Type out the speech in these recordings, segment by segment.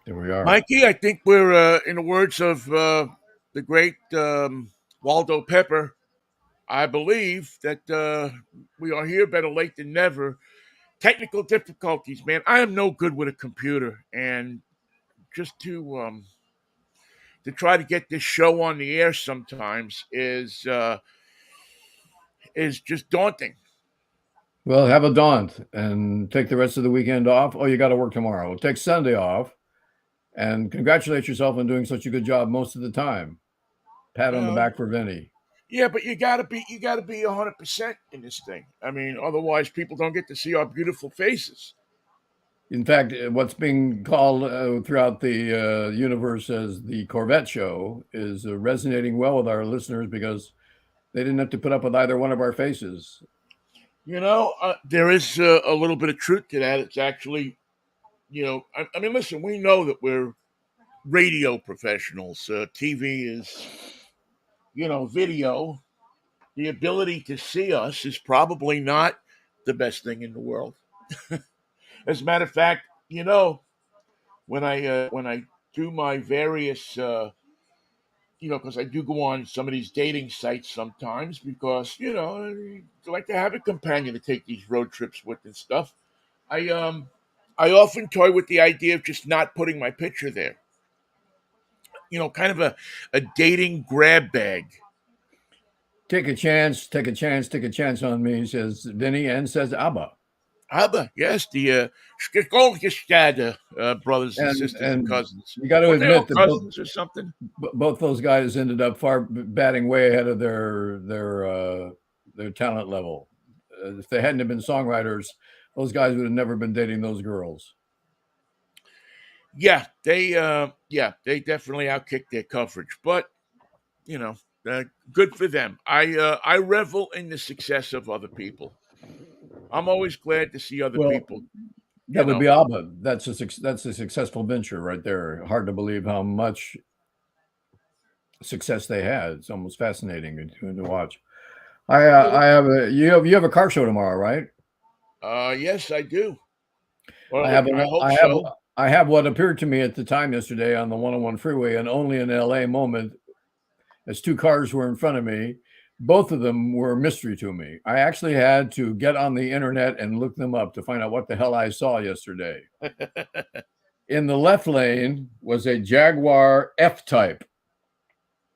There we are. Mikey, I think we're, in the words of the great Waldo Pepper, I believe that we are here better late than never. Technical difficulties, man. I am no good with a computer, and just to try to get this show on the air sometimes is just daunting. Well, have a daunt and take the rest of the weekend off. Oh, you got to work tomorrow. Take Sunday off and congratulate yourself on doing such a good job most of the time. Pat on the Well, back for Vinnie. yeah, but you gotta be 100% in this thing. I mean, otherwise people don't get to see our beautiful faces. In fact, what's being called throughout the universe as the Corvette Show is resonating well with our listeners because they didn't have to put up with either one of our faces. There is a little bit of truth to that. It's actually, I mean, listen, we know that we're radio professionals. TV is, video. The ability to see us is probably not the best thing in the world. As a matter of fact, when I do my various, because I do go on some of these dating sites sometimes because I like to have a companion to take these road trips with and stuff. I often toy with the idea of just not putting my picture there. Kind of a dating grab bag. Take a chance, take a chance, take a chance on me, says Vinny, and says Abba. Aber, yes, the Skogestade brothers and sisters and And cousins. you got to Weren't they all admit that cousins or something? both those guys ended up far batting way ahead of their talent level. If they hadn't have been songwriters, those guys would have never been dating those girls. Yeah, they definitely outkicked their coverage, but you know, good for them. I revel in the success of other people. I'm always glad to see other Well, people. You that would be know, Abba. That's a successful venture right there. Hard to believe how much success they had. It's almost fascinating to watch. yeah. I have a you have a car show tomorrow, right? Yes, I do. I Well, have an I hope I have so. I have what appeared to me at the time yesterday on the 101 freeway, and only in LA moment, as two cars were in front of me. Both of them were a mystery to me. I actually had to get on the internet and look them up to find out what the hell I saw yesterday. In the left lane was a Jaguar F Type,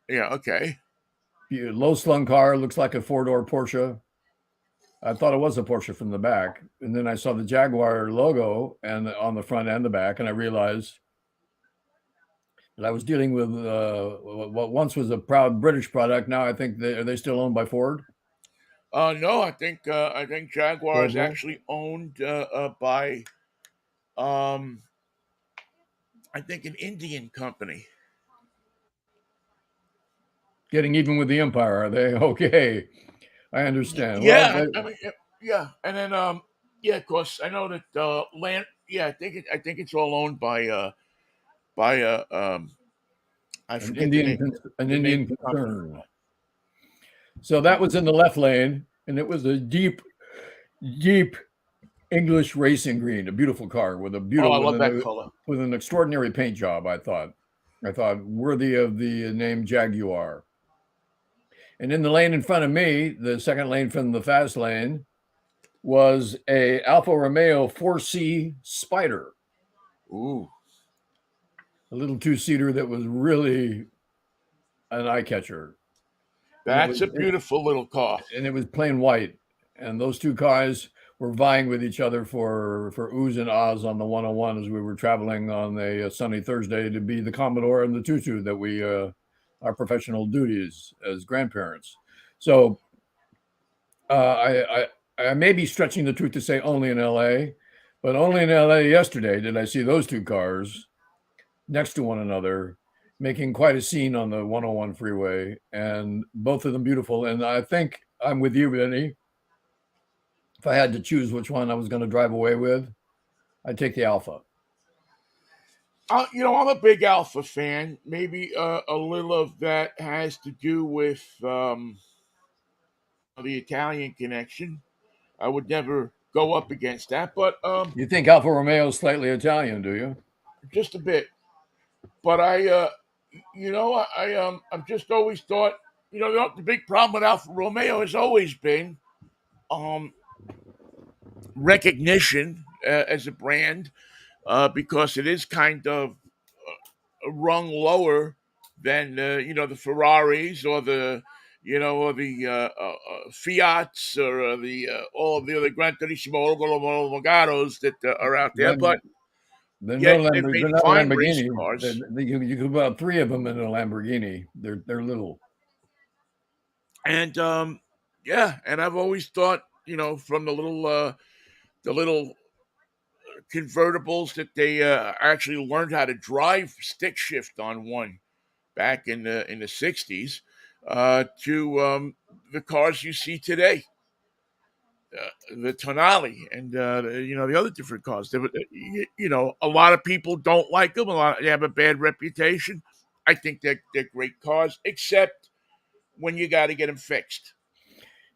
Yeah. Okay. low slung car, looks like a four-door Porsche. I thought it was a Porsche from the back, and then I saw the Jaguar logo and on the front and the back, and I realized that I was dealing with what once was a proud British product. Now I think are they still owned by Ford? No, I think Jaguar is Global, actually owned by um I think an Indian company. getting even with the Empire, are they? Okay, I understand. Well, Yeah, I mean, yeah, and then yeah, of course, I know that land. Yeah, I think it's all owned by I forget An the name of Indian the company. concern. So that was in the left lane, and it was a deep English racing green, a beautiful car with a Oh, beautiful I love that color. with an extraordinary paint job. I thought worthy of the name Jaguar. And in the lane in front of me, the second lane from the fast lane, was a Alfa Romeo 4C Spider, Ooh, a little two seater that was really an eye catcher, and that's a beautiful little car. it was plain white. And those two cars were vying with each other for oohs and ahs on the 101 as we were traveling on a sunny Thursday to be the Commodore and the Tutu that we our professional duties as grandparents. So I may be stretching the truth to say only in LA, but only in LA yesterday did I see those two cars next to one another, making quite a scene on the 101 freeway, and both of them beautiful. And I think I'm with you, Vinny. If I had to choose which one I was going to drive away with, I'd take the Alpha. I'm a big Alpha fan. Maybe a little of that has to do with the Italian connection. I would never go up against that, but You think Alfa Romeo is slightly Italian, do you? just a bit. But I'm just always thought, the big problem with Alfa Romeo has always been um, recognition as a brand, because it is kind of a rung lower than the Ferraris or the Fiats or the all of the other Gran Turismo Omologados that are out there. But Then they're yet no they've They're made not fine race Lamborghini. cars. You could put about three of them in a Lamborghini. They're little. And yeah, and I've always thought, from the little convertibles that they actually learned how to drive stick shift on one back in the 60s, to the cars you see today, the Tonale, and the other different cars. A lot of people don't like them. They have a bad reputation. I think they're great cars, except when you got to get them fixed.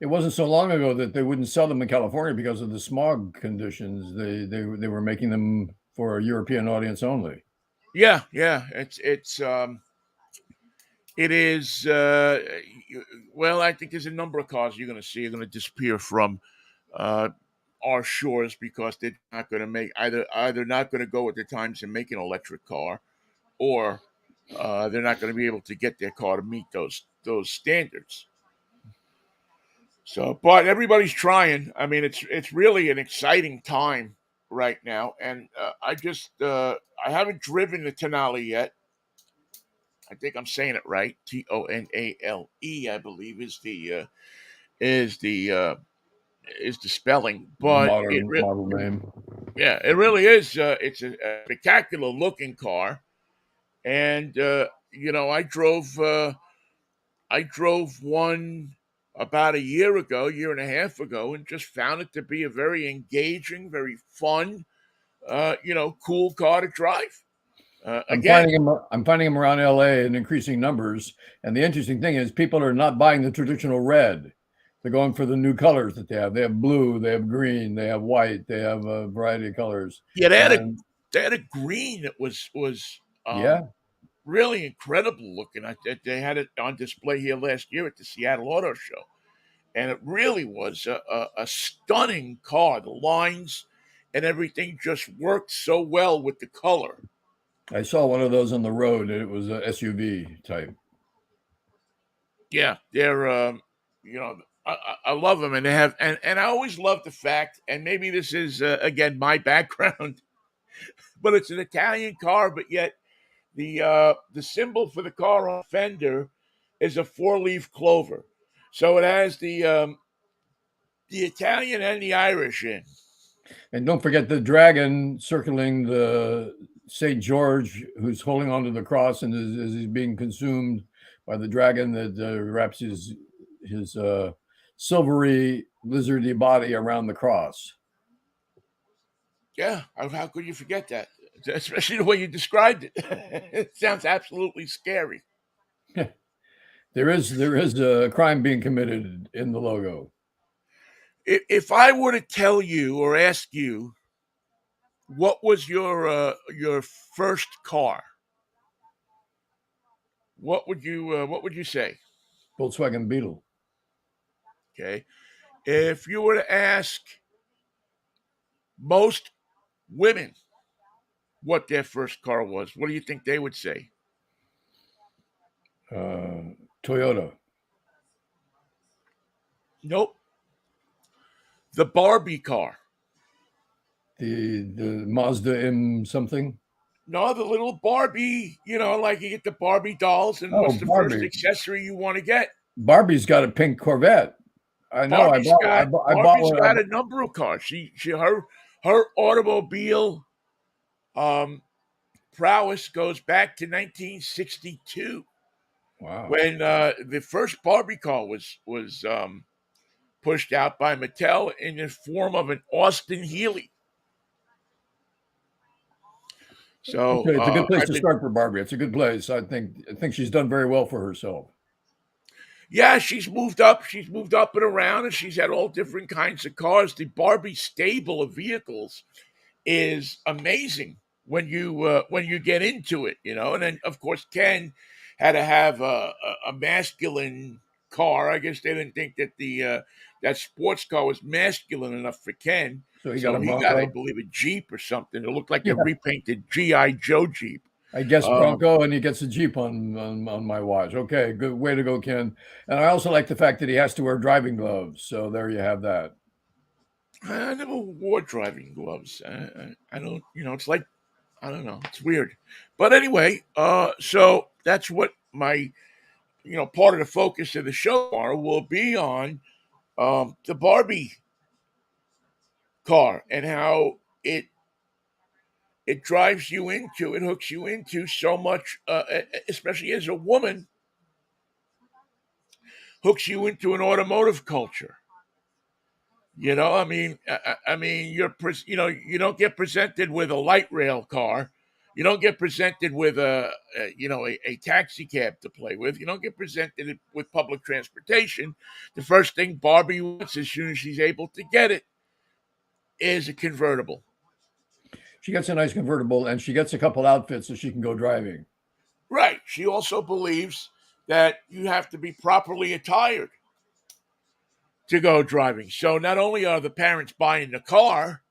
It wasn't so long ago that they wouldn't sell them in California because of the smog conditions. They were making them for a European audience only. Yeah, yeah. It is. Well, I think there's a number of cars you're going to see are going to disappear from uh, our shores because they're not going to make either not going to go with the times and make an electric car, or they're not going to be able to get their car to meet those standards. So, but everybody's trying. I mean, it's really an exciting time right now, and I haven't driven the Tonale yet. I think I'm saying it right. Tonale, I believe, is the uh, is the spelling, The but model name. yeah, it really is. It's a spectacular looking car, and I drove one about a year ago, year and a half ago, and just found it to be a very engaging, very fun, cool car to drive. Again, I'm finding them around LA in increasing numbers. And the interesting thing is people are not buying the traditional red. They're going for the new colors that they have. They have blue, they have green, they have white, they have a variety of colors. yeah, they had a And they had a green that was yeah, really incredible looking. They had it on display here last year at the Seattle Auto Show, and it really was a stunning car. The lines and everything just worked so well with the color. I saw one of those on the road. And it was a SUV type. Yeah, they're I love them, and they have and I always love the fact, and maybe this is again my background, but it's an Italian car, but yet the symbol for the car on the fender is a four-leaf clover, so it has the Italian and the Irish in. And don't forget the dragon circling the St. George, who's holding onto the cross and is being consumed by the dragon that wraps his silvery lizardy body around the cross. Yeah, how could you forget that? Especially the way you described it. It sounds absolutely scary. There is a crime being committed in the logo. If I were to tell you or ask you what was your first car, what would you say? Volkswagen Beetle. Okay, if you were to ask most women what their first car was, what do you think they would say? Toyota. Nope, the Barbie car. The Mazda M something. No, the little Barbie. Like you get the Barbie dolls, and Oh, what's the first Barbie. accessory you want to get? Barbie's got a pink Corvette. I know. Barbie's got I bought Barbie's one. got a number of cars. Her automobile um, prowess goes back to 1962 Wow. when the first Barbie car was pushed out by Mattel in the form of an Austin Healey. So It's a good place I've to been, start for Barbie. It's a good place. I think she's done very well for herself. yeah, she's moved up. She's moved up and around, and she's had all different kinds of cars. The Barbie stable of vehicles is amazing. when you get into it, and then of course Ken had to have a masculine car. I guess they didn't think that the that sports car was masculine enough for Ken, So he got so a he got, I Bronco. believe, a Jeep or something. It looked like a Yeah, repainted GI Joe Jeep. I guess Um, Bronco, and he gets a Jeep on my watch. Okay, good way to go, Ken. And I also like the fact that he has to wear driving gloves. So there you have that. I never wore driving gloves. I don't, it's like, I don't know, it's weird. But anyway, so that's what my part of the focus of the show will be on the Barbie car and how it drives you into, it hooks you into so much, especially as a woman, hooks you into an automotive culture. I mean, you don't get presented with a light rail car. You don't get presented with a taxi cab to play with. You don't get presented with public transportation. The first thing Barbie wants, as soon as she's able to get it, is a convertible. She gets a nice convertible, and she gets a couple outfits so she can go driving. Right. She also believes that you have to be properly attired to go driving. So not only are the parents buying the car,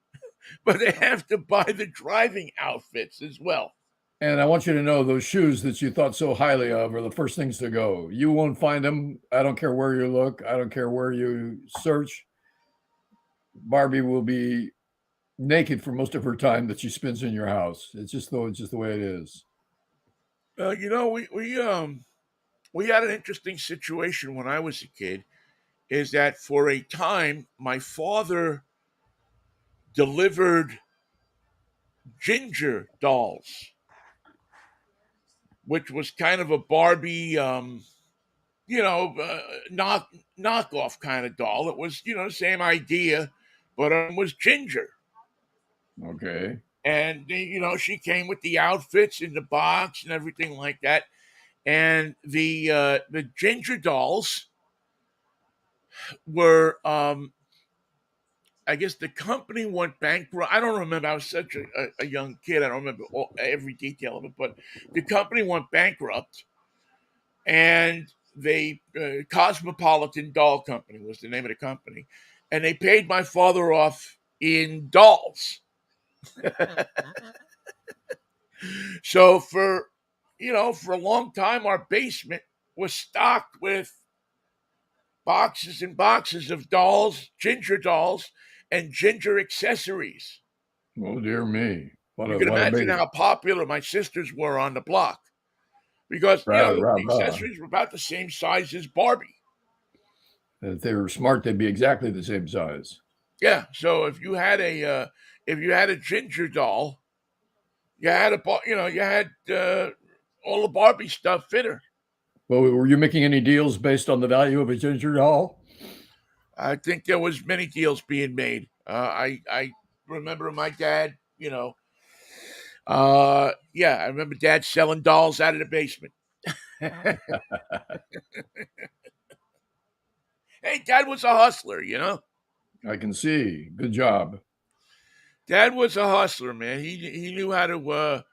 but they have to buy the driving outfits as well. And I want you to know those shoes that you thought so highly of are the first things to go. You won't find them. I don't care where you look. I don't care where you search. Barbie will be naked for most of her time that she spends in your house. It's just the way it is. We had an interesting situation when I was a kid. Is that for a time my father delivered ginger dolls, which was kind of a Barbie, knockoff kind of doll. It was same idea, but was ginger. Okay. And she came with the outfits in the box and everything like that. And the ginger dolls were, I guess the company went bankrupt. I don't remember. I was such a young kid. I don't remember every detail of it. But the company went bankrupt, and they Cosmopolitan Doll Company was the name of the company, and they paid my father off in dolls. So for a long time, our basement was stocked with boxes and boxes of dolls, ginger dolls, and ginger accessories. Oh dear me. You can What a imagine baby. how popular my sisters were on the block because Rah, rah, the rah. accessories were about the same size as Barbie. If they were smart, they'd be exactly the same size. Yeah, so if you had a ginger doll, you had all the Barbie stuff fit her. Well, were you making any deals based on the value of a ginger doll? I think there was many deals being made. I remember my dad. Yeah, I remember Dad selling dolls out of the basement. Hey, Dad was a hustler. I can see. Good job. Dad was a hustler, man. He knew how to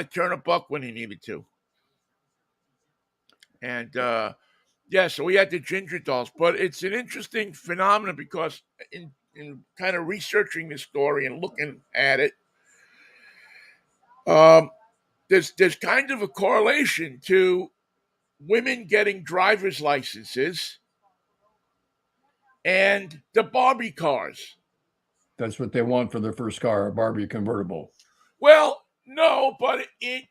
turn a buck when he needed to. And yeah, so we had the ginger dolls, but it's an interesting phenomenon because in kind of researching this story and looking at it, um, there's kind of a correlation to women getting driver's licenses and the Barbie cars. That's what they want for their first car, a Barbie convertible. Well, no, but if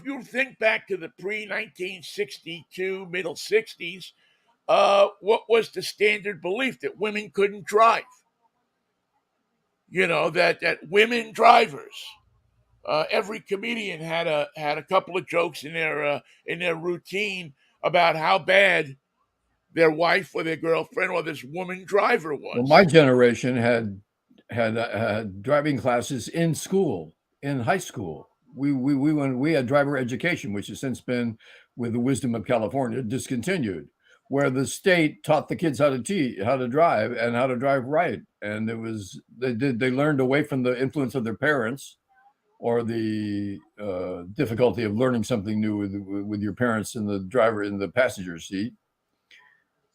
you think back to the pre 1962, middle 60s, what was the standard belief that women couldn't drive? That women drivers. Every comedian had a couple of jokes in their routine about how bad their wife or their girlfriend or this woman driver Well, my was. generation had driving classes in school, in high school. We had driver education, which has since been, with the wisdom of California, discontinued, where the state taught the kids how to drive and how to drive right, and they learned away from the influence of their parents or the difficulty of learning something new with your parents in the driver in the passenger seat.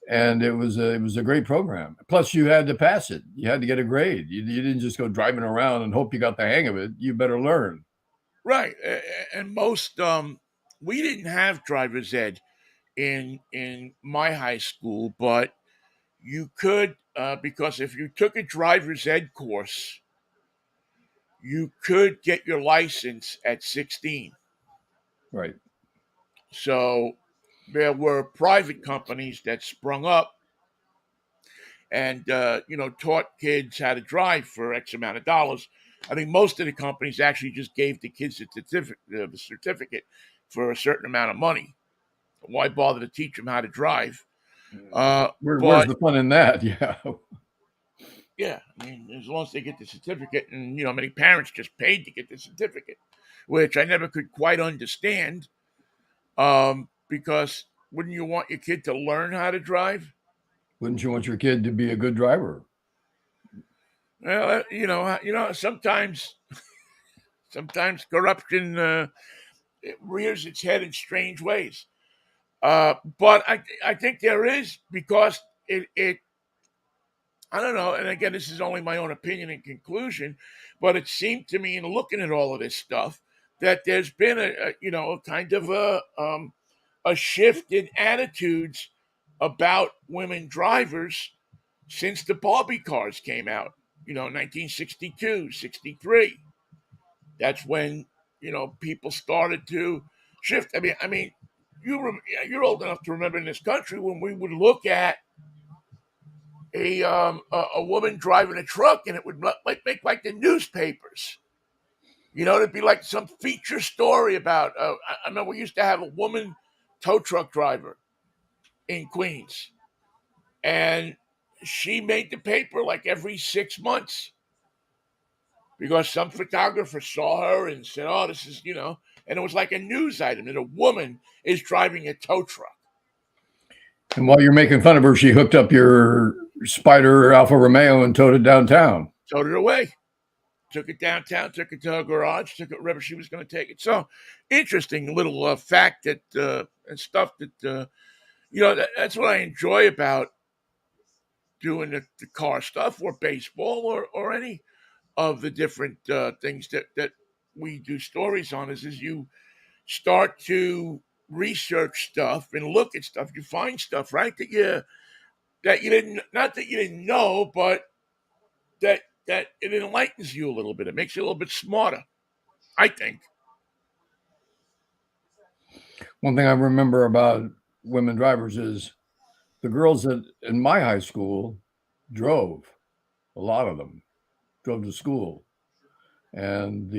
And it was a great program. Plus, you had to pass it. You had to get a grade. You didn't just go driving around and hope you got the hang of it. You better learn. Right. And most we didn't have driver's ed in my high school, but you could because if you took a driver's ed course, you could get your license at 16. Right. So there were private companies that sprung up and taught kids how to drive for X amount of dollars. I think most of the companies actually just gave the kids the certificate for a certain amount of money. Why bother to teach them how to drive? Where's But the fun in that? Yeah. yeah, I mean, as long as they get the certificate, and many parents just paid to get the certificate, which I never could quite understand. Because wouldn't you want your kid to learn how to drive? Wouldn't you want your kid to be a good driver? Well, sometimes corruption it rears its head in strange ways. But I think there is because it I don't know, and again, this is only my own opinion and conclusion, but it seemed to me in looking at all of this stuff that there's been a kind of a shift in attitudes about women drivers since the Barbie cars came out, 1962, 63. That's when, people started to shift. I mean, you're old enough to remember in this country when we would look at a woman driving a truck and it would like make like the newspapers. It'd be like some feature story about. I remember we used to have a woman tow truck driver in Queens, and she made the paper like every 6 months because some photographer saw her and said, "Oh, this is," and it was like a news item that a woman is driving a tow truck. And while you're making fun of her, she hooked up your Spider Alfa Romeo and towed it downtown. Towed it away, took it downtown, took it to her garage, took it wherever she was going to take it. So, interesting little fact that and stuff that that's what I enjoy about doing the car stuff or baseball or any of the different things that we do stories on is you start to research stuff and look at stuff. You find stuff, right, that you didn't, not that you didn't know, but that it enlightens you a little bit. It makes you a little bit smarter, I think. One thing I remember about women drivers is the girls that in my high school drove. A lot of them drove to school, and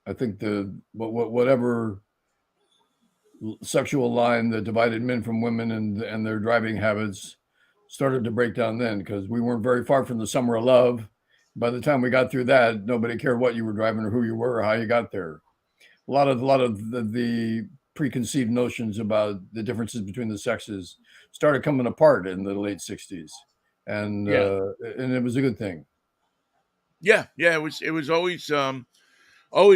I think whatever sexual line that divided men from women and their driving habits started to break down then because we weren't very far from the summer of love. By the time we got through that, nobody cared what you were driving or who you were or how you got there. A lot of the preconceived notions about the differences between the sexes started coming apart in the late '60s, Yeah, and it was a good thing. yeah. It was always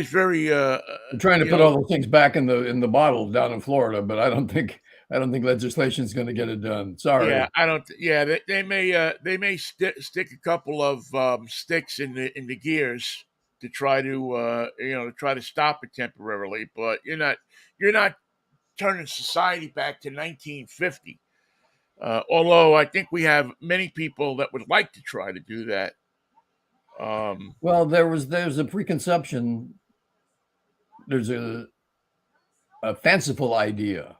very We're trying to you put know all those things back in the bottle down in Florida, but I don't think legislation is going to get it done. yeah. Sorry. I don't. Yeah, they may stick a couple of sticks in the gears to try to stop it temporarily, but you're not turning society back to 1950. Although I think we have many people that would like to try to do that. Um, Well, there's a preconception. There's a fanciful idea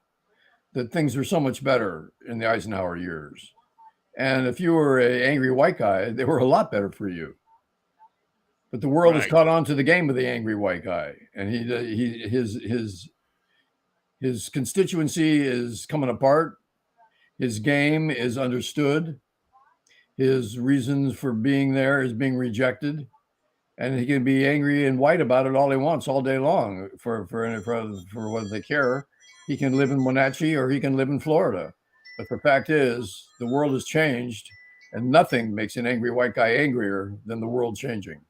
that things are so much better in the Eisenhower years, and if you were a angry white guy, they were a lot better for you. But the world has right. caught on to the game of the angry white guy, and his constituency is coming apart. His game is understood. His reasons for being there is being rejected, and he can be angry and white about it all he wants all day long for what they care. He can live in Wenatchee or he can live in Florida, but the fact is the world has changed, and nothing makes an angry white guy angrier than the world changing.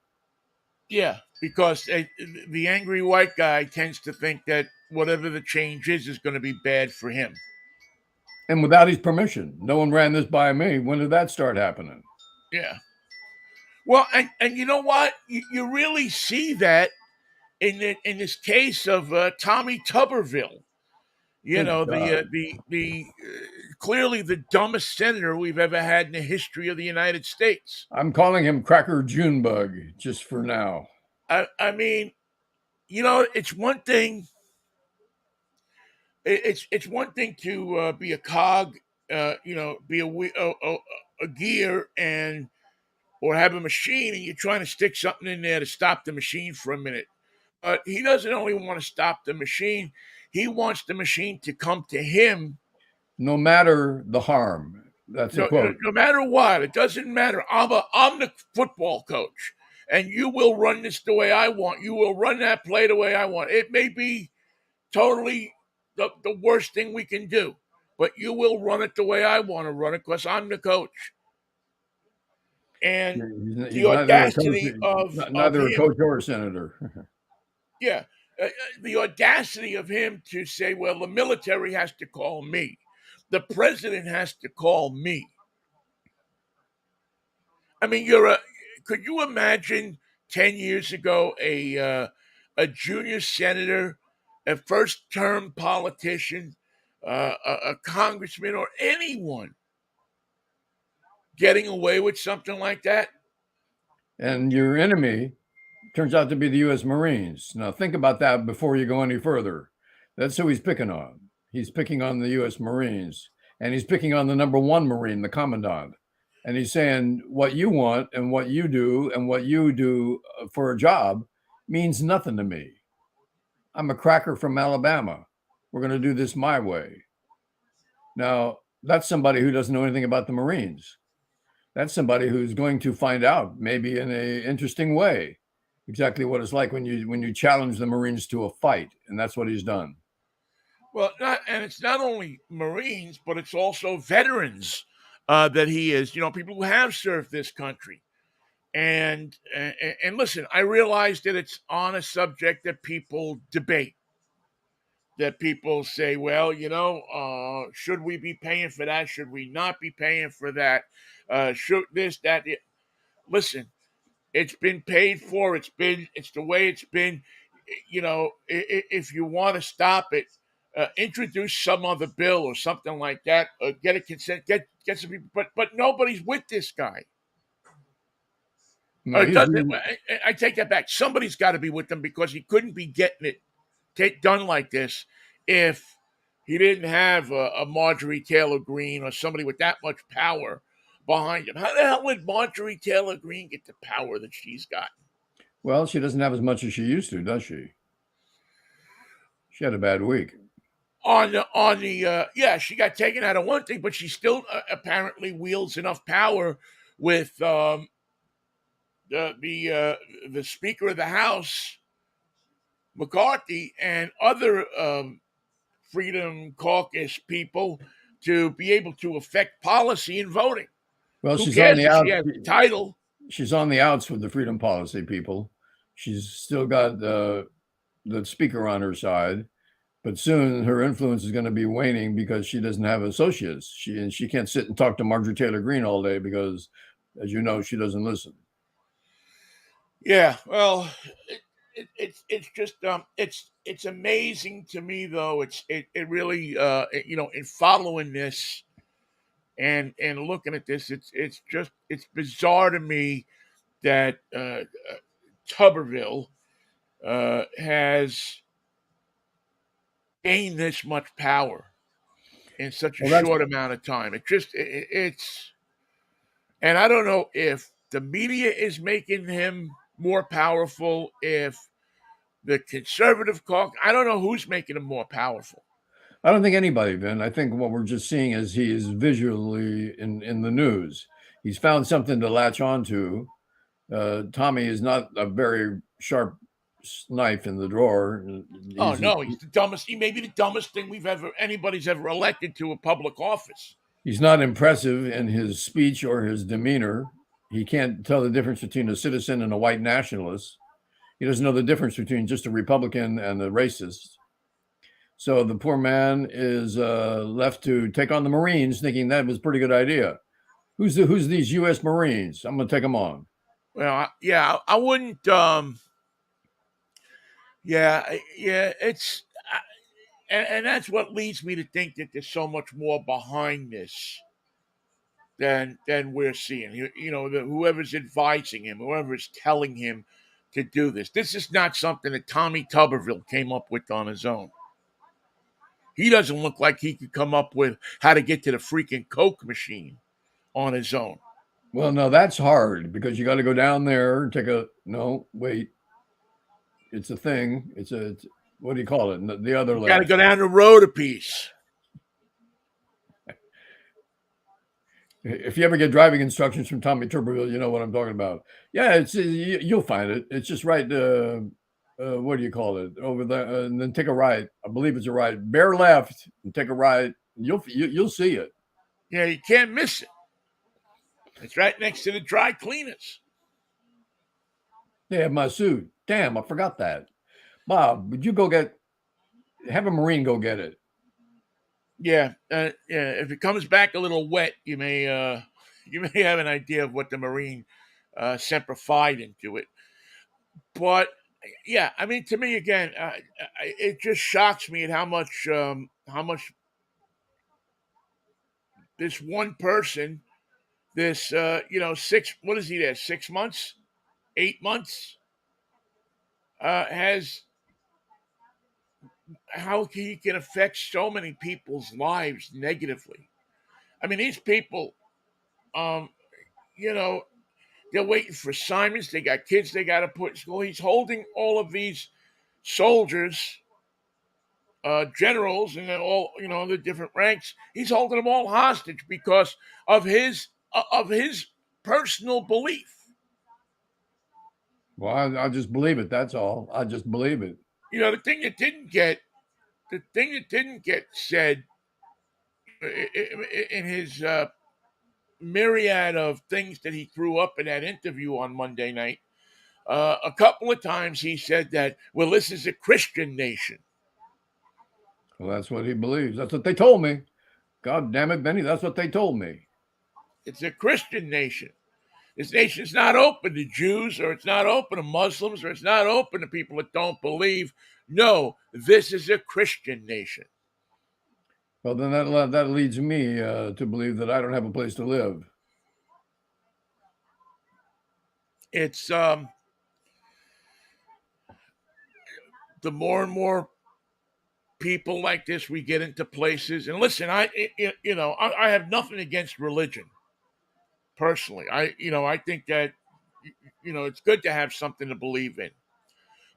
Yeah, because the angry white guy tends to think that whatever the change is going to be bad for him. And without his permission. No one ran this by me. When did that start happening? Yeah. Well, and you know what? You really see that in this case of Tommy Tuberville. You Good know, God. the clearly the dumbest senator we've ever had in the history of the United States. I'm calling him Cracker Junebug just for now. I mean, you know, it's one thing. It's one thing to be a cog, you know, be a gear and or have a machine, and you're trying to stick something in there to stop the machine for a minute. But he doesn't only want to stop the machine; he wants the machine to come to him. No matter the harm. That's a No, quote. no matter what, it doesn't matter. I'm the football coach, and you will run this the way I want. You will run that play the way I want. It may be totally the worst thing we can do, but you will run it the way I want to run it because I'm the coach. And the He's neither a coach, audacity of neither a him, coach or a senator. yeah, the audacity of him to say, "Well, the military has to call me, the president has to call me." I mean, could you imagine 10 years ago a junior senator, a first term politician, a congressman, or anyone getting away with something like that? And your enemy turns out to be the U.S. Marines. Now, think about that before you go any further. That's who he's picking on. He's picking on the U.S. Marines, and he's picking on the number one Marine, the commandant. And he's saying what you want and what you do for a job means nothing to me. I'm a cracker from Alabama. We're going to do this my way. Now, that's somebody who doesn't know anything about the Marines. That's somebody who's going to find out, maybe in a interesting way, exactly what it's like when you challenge the Marines to a fight, and that's what he's done. Well, it's not only Marines, but it's also veterans that he is. You know, people who have served this country. And listen, I realize that it's on a subject that people debate. That people say, well, you know, should we be paying for that? Should we not be paying for that? Should this, that? Listen, it's been paid for. It's the way it's been. You know, if you want to stop it, introduce some other bill or something like that. Get a consent. Get some people. But nobody's with this guy. No, he's Doesn't. I take that back. Somebody's got to be with them because he couldn't be getting it done like this if he didn't have a Marjorie Taylor Greene or somebody with that much power behind him. How the hell would Marjorie Taylor Greene get the power that she's got? well, she doesn't have as much as she used to, does she? She had a bad week. Yeah, she got taken out of one thing, but she still apparently wields enough power with the Speaker of the House, McCarthy, and other Freedom Caucus people to be able to affect policy and voting. Well, Who she's on cares the if out. she has the title? She's on the outs with the freedom policy people. She's still got the speaker on her side, but soon her influence is going to be waning because she doesn't have associates. She can't sit and talk to Marjorie Taylor Greene all day because, as you know, she doesn't listen. Yeah, well, it's just it's amazing to me though. It really you know, in following this and looking at this, it's bizarre to me that Tuberville has gained this much power in such a Well, that's short amount of time. It's and I don't know if the media is making him more powerful, if the conservative caucus, I don't know who's making him more powerful. I don't think anybody, Vin. I think what we're just seeing is he is visually in the news. He's found something to latch onto. Tommy is not a very sharp knife in the drawer. Oh He's no, he's the dumbest. He may be the dumbest thing anybody's ever elected to a public office. He's not impressive in his speech or his demeanor. He can't tell the difference between a citizen and a white nationalist. He doesn't know the difference between just a Republican and a racist. So the poor man is left to take on the Marines, thinking that was a pretty good idea. Who's these U.S. Marines? I'm going to take them on. Well, I wouldn't. Yeah, it's and that's what leads me to think that there's so much more behind this than we're seeing. Whoever's advising him, whoever's telling him to do this. This is not something that Tommy Tuberville came up with on his own. He doesn't look like he could come up with how to get to the freaking Coke machine on his own. Well, no, that's hard because you got to go down there and take a no. Wait, it's a thing. What do you call it? The other You got to left. go down the road a piece. If you ever get driving instructions from Tommy Tuberville, you know what I'm talking about. Yeah, you'll find it. It's just right. What do you call it over there? And then take a right. I believe it's a right. Bear left and take a right. You'll see it. Yeah, you can't miss it. It's right next to the dry cleaners. They have my suit. Damn, I forgot that. Bob, would you have a Marine go get it? Yeah. If it comes back a little wet, you may have an idea of what the Marine semper into it. But yeah, I mean, to me again, it just shocks me at how much this one person, this 6, what is he there, 6 months, 8 months, has how he can affect so many people's lives negatively. I mean, these people, um, you know, they're waiting for assignments. They got kids they got to put in school. He's holding all of these soldiers, generals, and all the different ranks. He's holding them all hostage because of his personal belief. Well, I'll just believe it. That's all. I just believe it. The thing that didn't get said in his myriad of things that he threw up in that interview on Monday night. A couple of times he said that, well, this is a Christian nation. Well, that's what he believes. That's what they told me. God damn it, Vinnie, that's what they told me. It's a Christian nation. This nation's not open to Jews, or it's not open to Muslims, or it's not open to people that don't believe. No, this is a Christian nation. Well, then that leads me to believe that I don't have a place to live. It's the more and more people like this we get into places. And listen, I have nothing against religion. Personally, I think that it's good to have something to believe in.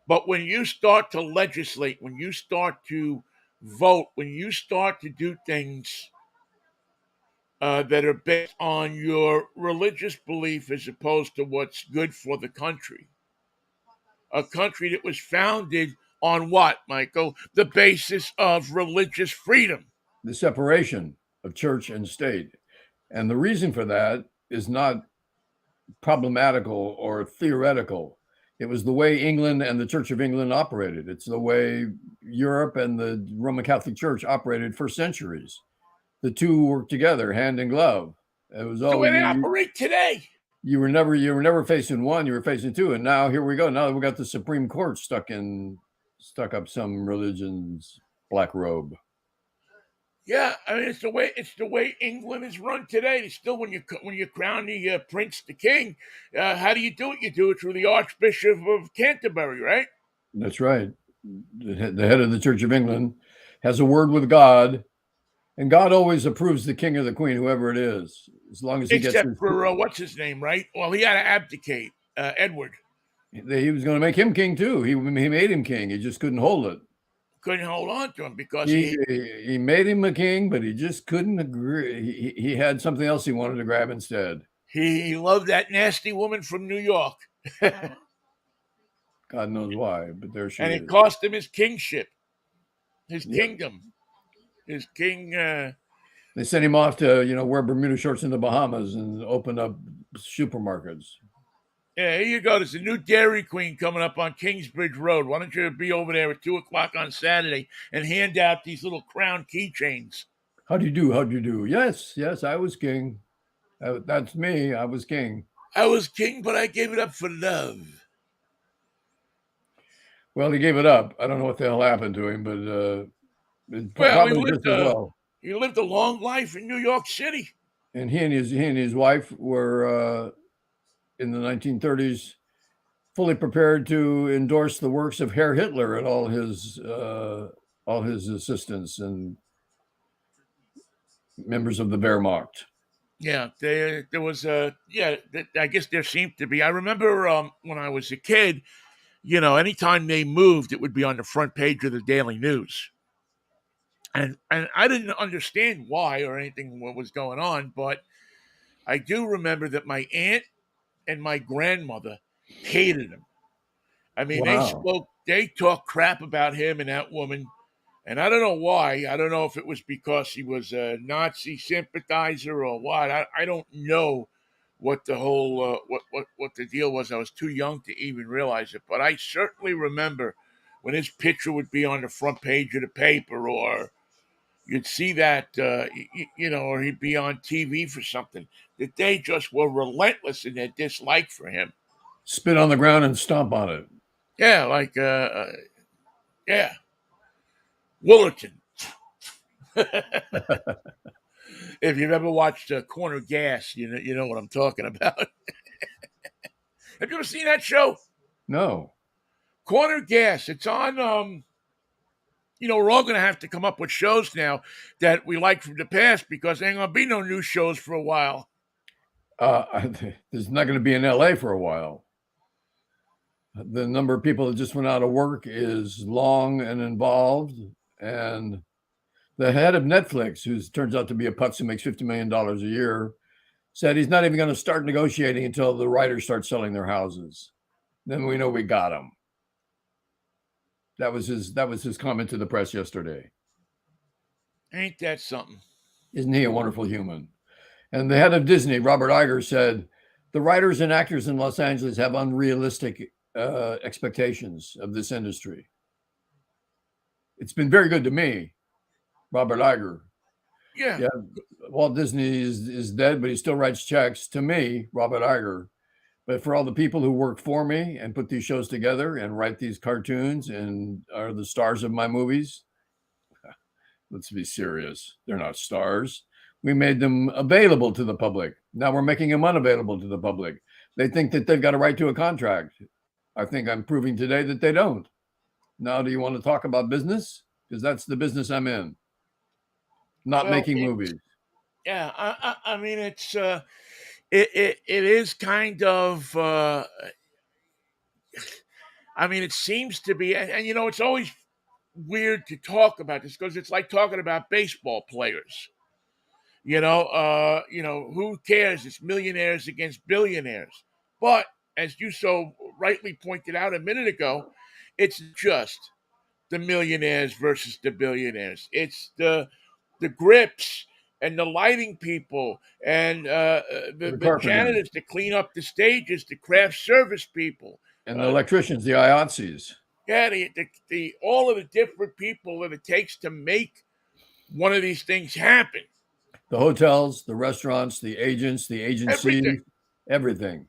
But when you start to legislate, when you start to vote, when you start to do things that are based on your religious belief as opposed to what's good for the country, a country that was founded on what, Michael? The basis of religious freedom. The separation of church and state. And the reason for that is not problematical or theoretical. It was the way England and the Church of England operated. It's the way Europe and the Roman Catholic Church operated for centuries. The two worked together, hand in glove. It was the way they operate today. You were never facing one; you were facing two, and now here we go. Now we got the Supreme Court stuck up some religion's black robe. Yeah, I mean it's the way England is run today. It's still when you crown the prince, the king, how do you do it? You do it through the Archbishop of Canterbury, right? That's right. The head of the Church of England has a word with God, and God always approves the king or the queen, whoever it is, as long as he Except gets. for what's his name, right? Well, he had to abdicate, Edward. He was going to make him king too. He made him king. He just couldn't hold it. Couldn't hold on to him because he made him a king, but he just couldn't agree. He had something else he wanted to grab instead. He loved that nasty woman from New York. God knows why, but there she is. And it cost him his kingship, his kingdom, his king. They sent him off to wear Bermuda shorts in the Bahamas and open up supermarkets. Yeah, here you go. There's a new Dairy Queen coming up on Kingsbridge Road. Why don't you be over there at 2 o'clock on Saturday and hand out these little crown keychains? How do you do? How do you do? Yes, yes, I was king. That's me. I was king. I was king, but I gave it up for love. Well, he gave it up. I don't know what the hell happened to him, but Well, probably just as well. he lived a long life in New York City. And he and his wife were in the 1930s fully prepared to endorse the works of Herr Hitler and all his assistants and members of the Wehrmacht. Yeah, there was I guess there seemed to be. I remember when I was a kid, anytime they moved, it would be on the front page of the Daily News. And I didn't understand why or anything what was going on, but I do remember that my aunt and my grandmother hated him. I mean, Wow. they talked crap about him and that woman, and I don't know why. I don't know if it was because he was a Nazi sympathizer or what. I don't know what the whole what the deal was. I was too young to even realize it, but I certainly remember when his picture would be on the front page of the paper, or you'd see that or he'd be on TV for something. That they just were relentless in their dislike for him. Spit on the ground and stomp on it. Yeah, yeah, Woolerton. If you've ever watched Corner Gas, you know what I'm talking about. Have you ever seen that show, No. Corner Gas? It's on. We're all going to have to come up with shows now that we like from the past because there ain't going to be no new shows for a while. There's not going to be in LA for a while. The number of people that just went out of work is long and involved. And the head of Netflix, who turns out to be a putz who makes $50 million a year, said he's not even going to start negotiating until the writers start selling their houses. Then we know we got him. That was his comment to the press yesterday. Ain't that something? Isn't he a wonderful human? And the head of Disney, Robert Iger, said the writers and actors in Los Angeles have unrealistic expectations of this industry. It's been very good to me, Robert Iger. Yeah. Walt Disney is dead, but he still writes checks to me, Robert Iger. But for all the people who work for me and put these shows together and write these cartoons and are the stars of my movies, let's be serious. They're not stars. We made them available to the public. Now we're making them unavailable to the public. They think that they've got a right to a contract. I think I'm proving today that they don't. Now, do you want to talk about business? Because that's the business I'm in. Not making movies. Yeah, I mean, it's it is kind of. I mean, it seems to be, and it's always weird to talk about this because it's like talking about baseball players. Who cares? It's millionaires against billionaires. But as you so rightly pointed out a minute ago, it's just the millionaires versus the billionaires. It's the grips and the lighting people and the janitors to clean up the stages, the craft service people. And the electricians, the IATSEs. Yeah, the all of the different people that it takes to make one of these things happen. The hotels, the restaurants, the agents, the agencies, everything.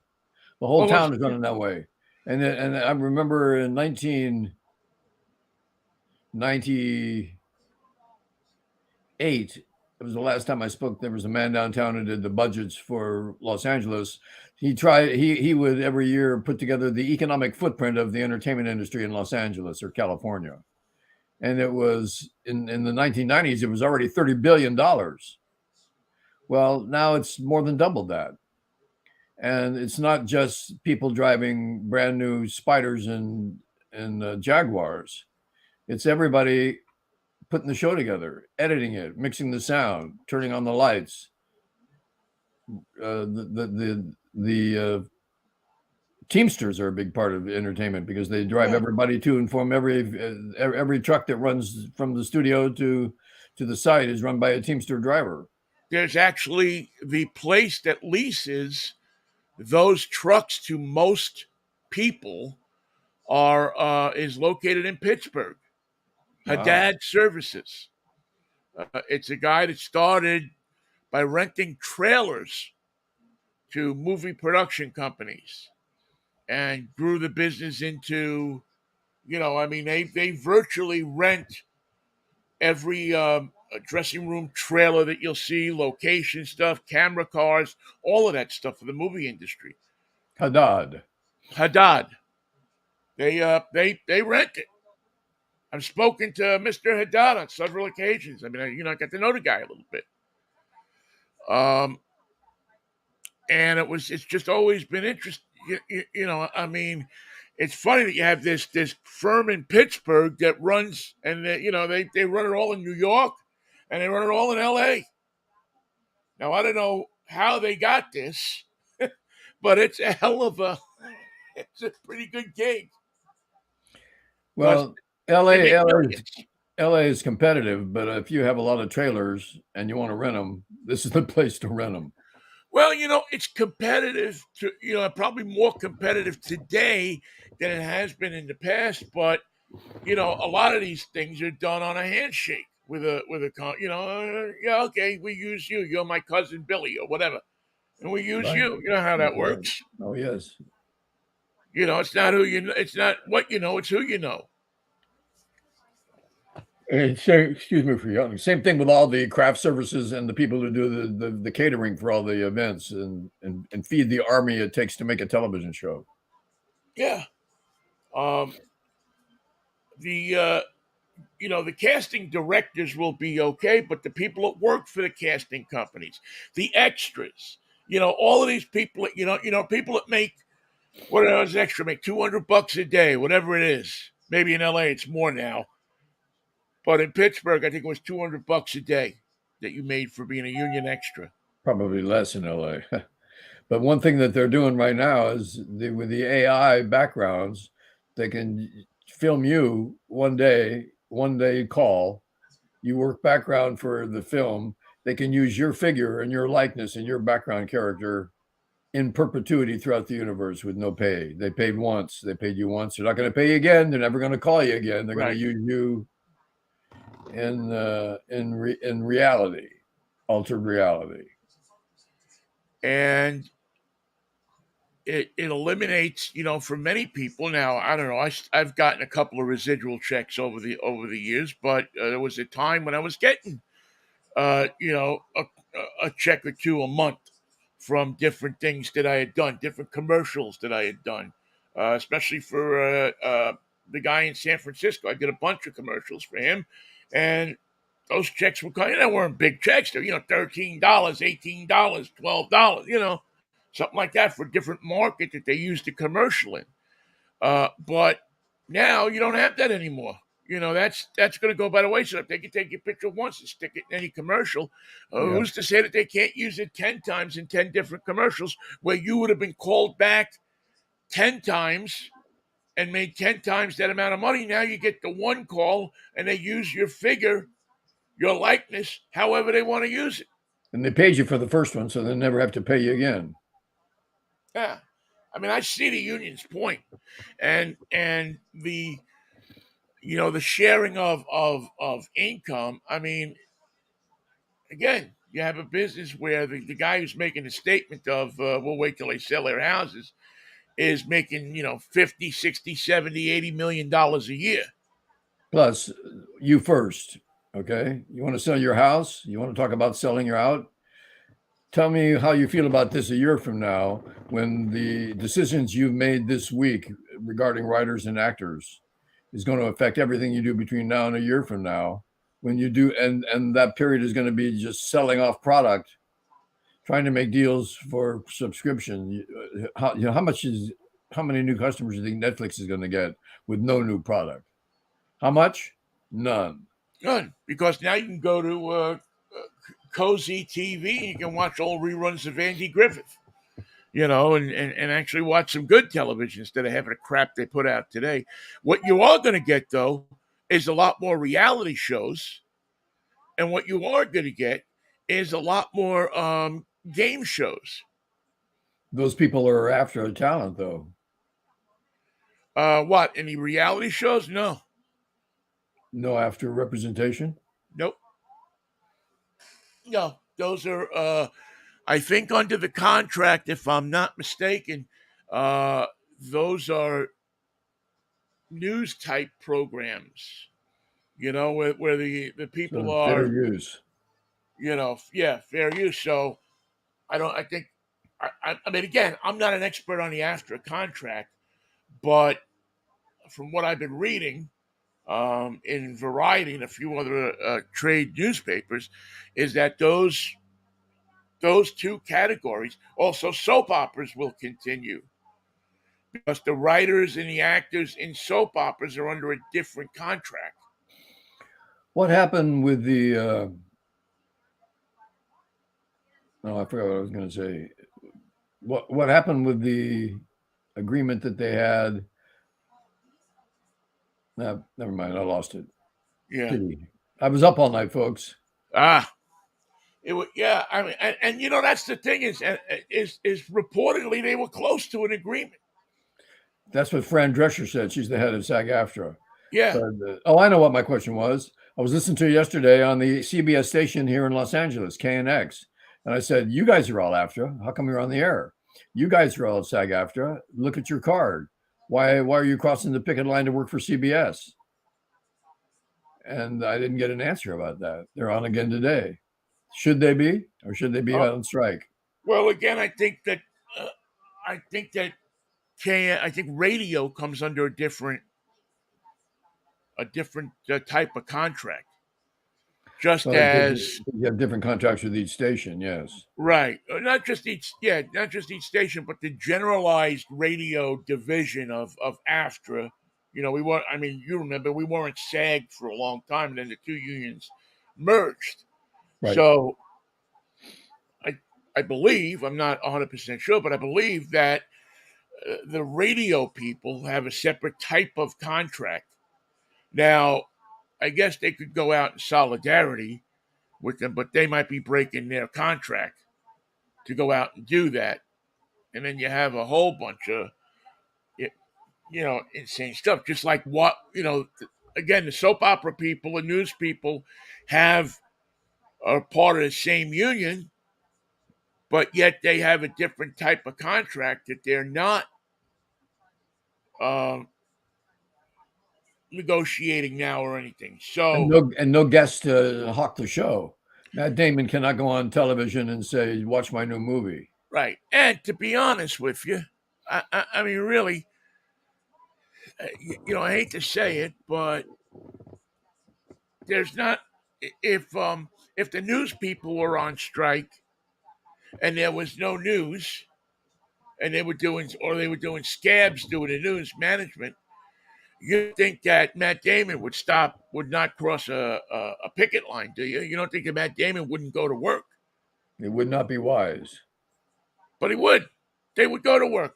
The whole town is running that way. And I remember in 1998, it was the last time I spoke. There was a man downtown who did the budgets for Los Angeles. He would every year put together the economic footprint of the entertainment industry in Los Angeles or California. And it was in the 1990s, it was already $30 billion. Well, now it's more than double that. And it's not just people driving brand new Spiders and Jaguars. It's everybody putting the show together, editing it, mixing the sound, turning on the lights. The Teamsters are a big part of entertainment because they drive everybody to and from every truck that runs from the studio to the site is run by a Teamster driver. There's actually the place that leases those trucks to most people are is located in Pittsburgh. Wow. Haddad Services. It's a guy that started by renting trailers to movie production companies and grew the business into, I mean, they virtually rent every dressing room trailer that you'll see, location stuff, camera cars, all of that stuff for the movie industry. Haddad. Haddad, they rent it. I've spoken to Mr. Haddad on several occasions. I mean, I got to know the guy a little bit. Um, and it's just always been interesting. I mean, it's funny that you have this firm in Pittsburgh that runs, and they run it all in New York, and they run it all in L.A. Now I don't know how they got this, but it's a hell of a, it's a pretty good gig because Well, they LA, make LA, is- millions. LA is competitive, but if you have a lot of trailers and you want to rent them, this is the place to rent them. Well, it's competitive to, probably more competitive today than it has been in the past. But, a lot of these things are done on a handshake yeah, okay, we use you. You're my cousin Billy or whatever. And we use Right. you. You know how that Right. works. Oh, yes. It's not who you know. It's not what you know. It's who you know. And excuse me for yelling. Same thing with all the craft services and the people who do the catering for all the events and feed the army it takes to make a television show. Yeah. Um, the casting directors will be okay, but the people that work for the casting companies, the extras, all of these people, people that make, what does extra make, $200 a day, whatever it is. Maybe in LA it's more now, but in Pittsburgh I think it was $200 a day that you made for being a union extra. Probably less in LA. But one thing that they're doing right now is with the AI backgrounds, they can film you one day call, you work background for the film. They can use your figure and your likeness and your background character in perpetuity throughout the universe with no pay. They paid once. They paid you once. They're not going to pay you again. They're never going to call you again. They're going to Right. use you in reality, altered reality. And it eliminates, for many people now. I don't know. I've gotten a couple of residual checks over the years, but there was a time when I was getting a check or two a month from different things that I had done, different commercials that I had done, especially for the guy in San Francisco. I did a bunch of commercials for him, and those checks were coming. They weren't big checks. They're $13, $18, $12, something like that for a different market that they used the commercial in. But now you don't have that anymore. That's going to go by the wayside. If they can take your picture once and stick it in any commercial, Yeah. who's to say that they can't use it 10 times in 10 different commercials where you would have been called back 10 times and made 10 times that amount of money? Now you get the one call and they use your figure, your likeness, however they want to use it. And they paid you for the first one, so they never have to pay you again. Yeah. I mean, I see the union's point. And the sharing of income. I mean, again, you have a business where the guy who's making a statement of we'll wait till they sell their houses is making 50, 60, 70, 80 million dollars a year. Plus, you first. Okay. You want to sell your house? You want to talk about selling your house? Tell me how you feel about this a year from now when the decisions you've made this week regarding writers and actors is going to affect everything you do between now and a year from now. When you do, and that period is going to be just selling off product, trying to make deals for subscription. How many new customers do you think Netflix is going to get with no new product? How much? None. Good, because now you can go to Cozy TV and you can watch old reruns of Andy Griffith, and actually watch some good television instead of having the crap they put out today. What you are going to get, though, is a lot more reality shows. And what you are going to get is a lot more game shows. Those people are after a talent, though. What? Any reality shows? No. No, after representation. Nope. No. Those are, I think, under the contract, if I'm not mistaken, uh, those are news type programs. Where the people So fair are, use. yeah, fair use. So I don't. I think. I mean, again, I'm not an expert on the AFTRA contract, but from what I've been reading, in Variety and a few other trade newspapers, is that those two categories, also soap operas, will continue because the writers and the actors in soap operas are under a different contract. What happened with the? Oh, I forgot what I was going to say. What happened with the agreement that they had? Never mind. I lost it. Yeah. Pity. I was up all night, folks. Ah. It was, yeah. I mean, and that's the thing is reportedly they were close to an agreement. That's what Fran Drescher said. She's the head of SAG-AFTRA. Yeah. But oh, I know what my question was. I was listening to her yesterday on the CBS station here in Los Angeles, KNX, and I said, "You guys are all AFTRA. How come you're on the air? You guys are all SAG-AFTRA. Look at your card. Why are you crossing the picket line to work for CBS?" And I didn't get an answer about that. They're on again today. Should they be, or should they be Uh, on strike? well, again, uh, I think that I think radio comes under a different type of contract. Just Well, as you have different contracts with each station. Yes. right, not just each station, but the generalized radio division of AFTRA. We were. I mean, you remember we weren't SAG for a long time, and then the two unions merged. Right. So I I believe, I'm not 100% sure, but I believe that the radio people have a separate type of contract. Now, I guess they could go out in solidarity with them, but they might be breaking their contract to go out and do that. And then you have a whole bunch of, insane stuff. Just like again, the soap opera people and news people are part of the same union, but yet they have a different type of contract that they're not um, negotiating now or anything. And So, no guest to hawk the show. Matt Damon cannot go on television and say, "Watch my new movie." right. And to be honest with you, I mean, really, I hate to say it, but there's not, if the news people were on strike and there was no news and they were doing scabs doing the news management, you think that Matt Damon would not cross a picket line, do you? You don't think that Matt Damon wouldn't go to work? It would not be wise. But he would. They would go to work.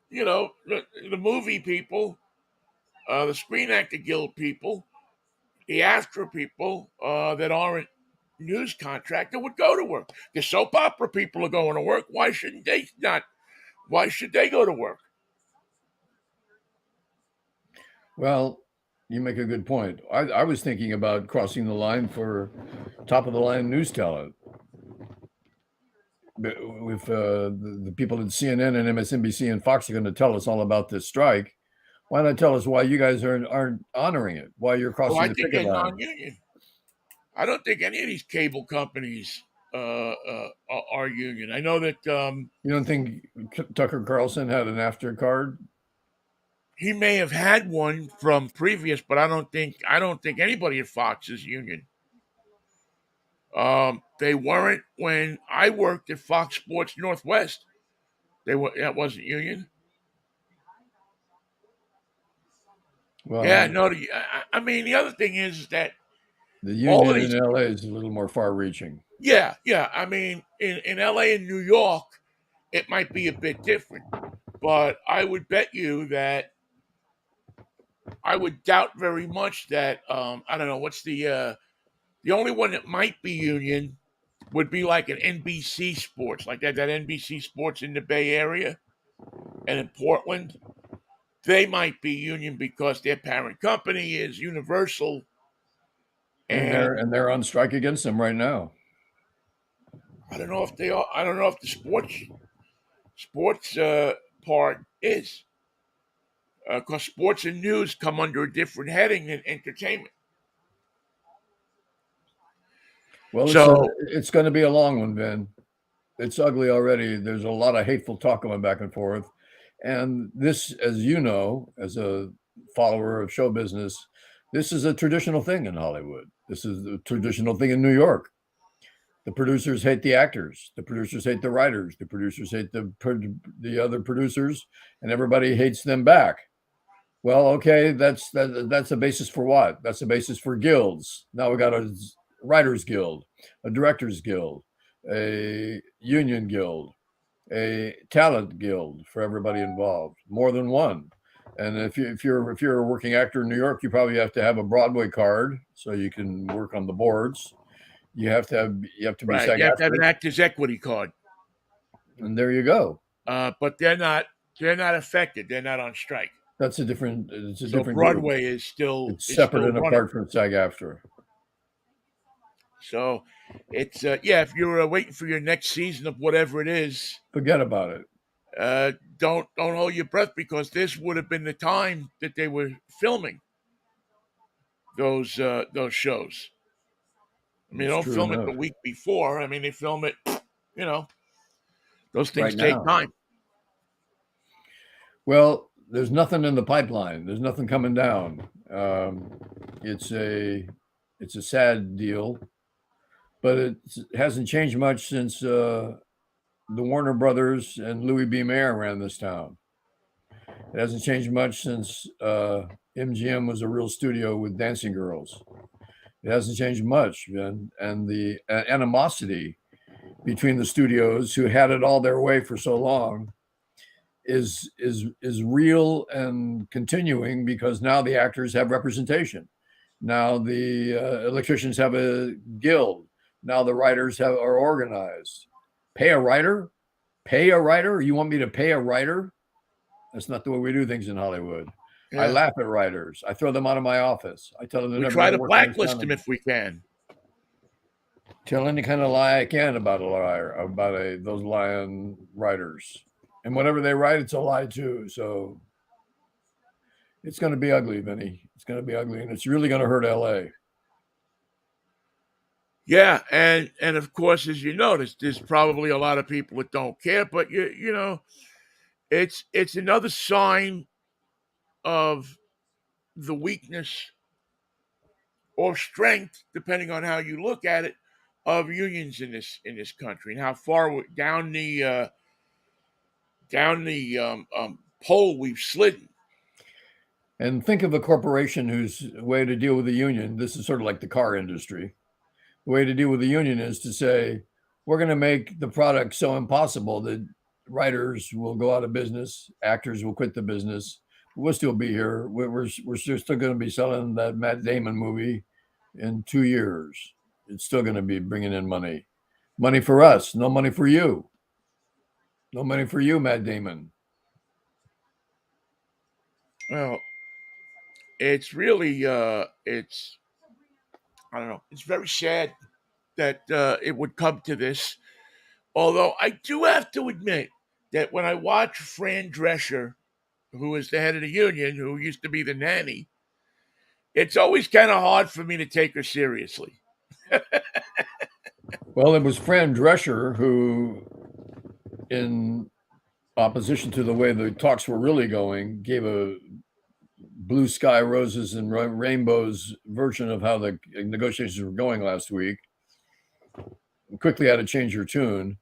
The movie people, the Screen Actor Guild people, the AFTRA people that aren't news contractor would go to work. The soap opera people are going to work. Why shouldn't they not? Why should they go to work? Well, you make a good point. I was thinking about crossing the line for top of the line news talent. If the people at CNN and MSNBC and Fox are going to tell us all about this strike, why not tell us why you guys aren't honoring it? Why you're Well, crossing I the think picket they're line? non-union. I don't think any of these cable companies are union. I know that You don't think Tucker Carlson had an after card? he may have had one from previous, but I don't think anybody at Fox is union. They weren't when I worked at Fox Sports Northwest. That wasn't union. Yeah, Well, no. I mean, the other thing is that the all of union in these. LA is a little more far-reaching. Yeah, yeah. I mean, in LA and New York, it might be a bit different, but I would bet you that I would doubt very much that I don't know what's the only one that might be union would be like an NBC Sports, like that NBC Sports in the Bay Area and in Portland. They might be union because their parent company is Universal, and and they're on strike against them right now. I don't know if they are. I don't know if the sports part is because sports and news come under a different heading than entertainment. Well, So it's going to be a long one, Ben. It's ugly already. There's a lot of hateful talk going back and forth. And this, as you know, as a follower of show business, this is a traditional thing in Hollywood. This is a traditional thing in New York. The producers hate the actors. The producers hate the writers. The producers hate the other producers, and everybody hates them back. Well, okay, that's a basis for what? That's a basis for guilds. Now we got a writers guild, a directors guild, a union guild, a talent guild for everybody involved, more than one. And if you're a working actor in New York, you probably have to have a Broadway card so you can work on the boards. You have to be right, you have to have SAG-AFTRA, an actor's equity card, and there you go. but they're not affected. They're not on strike. That's a different. It's a So different group. Broadway is still It's is separate still and running. apart from SAG-AFTRA. So it's yeah. If you're waiting for your next season of whatever it is, Forget about it. don't hold your breath because this would have been the time that they were filming those shows. I mean, they It's don't true film it the enough. week before. I mean, they film it. You know, those things Right take now. time. Well, there's nothing in the pipeline. There's nothing coming down. It's a sad deal, but it hasn't changed much since the Warner Brothers and Louis B. Mayer ran this town. It hasn't changed much since MGM was a real studio with dancing girls. It hasn't changed much, Ben. And the animosity between the studios who had it all their way for so long is real and continuing because now the actors have representation. Now the electricians have a guild. Now the writers are organized. Pay a writer? Pay a writer? You want me to pay a writer? That's not the way we do things in Hollywood. Yeah. I laugh at writers. I throw them out of my office. I tell them they're We never try going to to work on this blacklist them town. if we can. Tell any kind of lie I can about a liar, about those lying writers. And whatever they write, it's a lie too. So it's going to be ugly, Vinny. It's going to be ugly, and it's really going to hurt LA. Yeah, and of course, as you notice, there's probably a lot of people that don't care, but you know, it's another sign of the weakness or strength, depending on how you look at it, of unions in this country and how far down the pole we've slid. And think of a corporation whose way to deal with the union. This is sort of like the car industry. The way to deal with the union is to say, we're going to make the product so impossible that writers will go out of business, actors will quit the business. We'll still be here. We're still going to be selling that Matt Damon movie in 2 years. It's still going to be bringing in money. Money for us, no money for you. No money for you, Matt Damon. Well, it's really it's I don't know. It's very sad that it would come to this. Although I do have to admit that when I watch Fran Drescher, who is the head of the union, who used to be the nanny, it's always kind of hard for me to take her seriously. Well, it was Fran Drescher who, in opposition to the way the talks were really going, gave a blue sky, roses, and rainbows version of how the negotiations were going last week. Quickly had to change her tune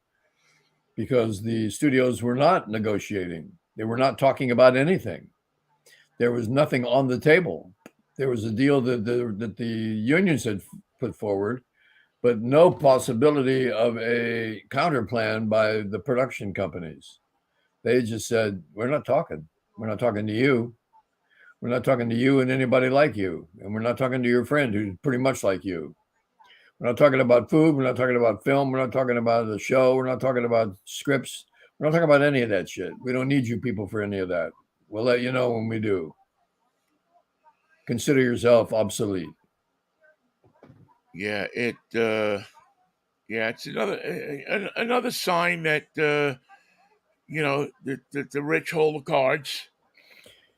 because the studios were not negotiating. They were not talking about anything. There was nothing on the table. There was a deal that the unions had put forward, but no possibility of a counter plan by the production companies. They just said, we're not talking. We're not talking to you. We're not talking to you and anybody like you. And we're not talking to your friend who's pretty much like you. We're not talking about food. We're not talking about film. We're not talking about the show. We're not talking about scripts. We're not talking about any of that shit. We don't need you people for any of that. We'll let you know when we do. Consider yourself obsolete. Yeah, it's another sign that the rich hold the cards.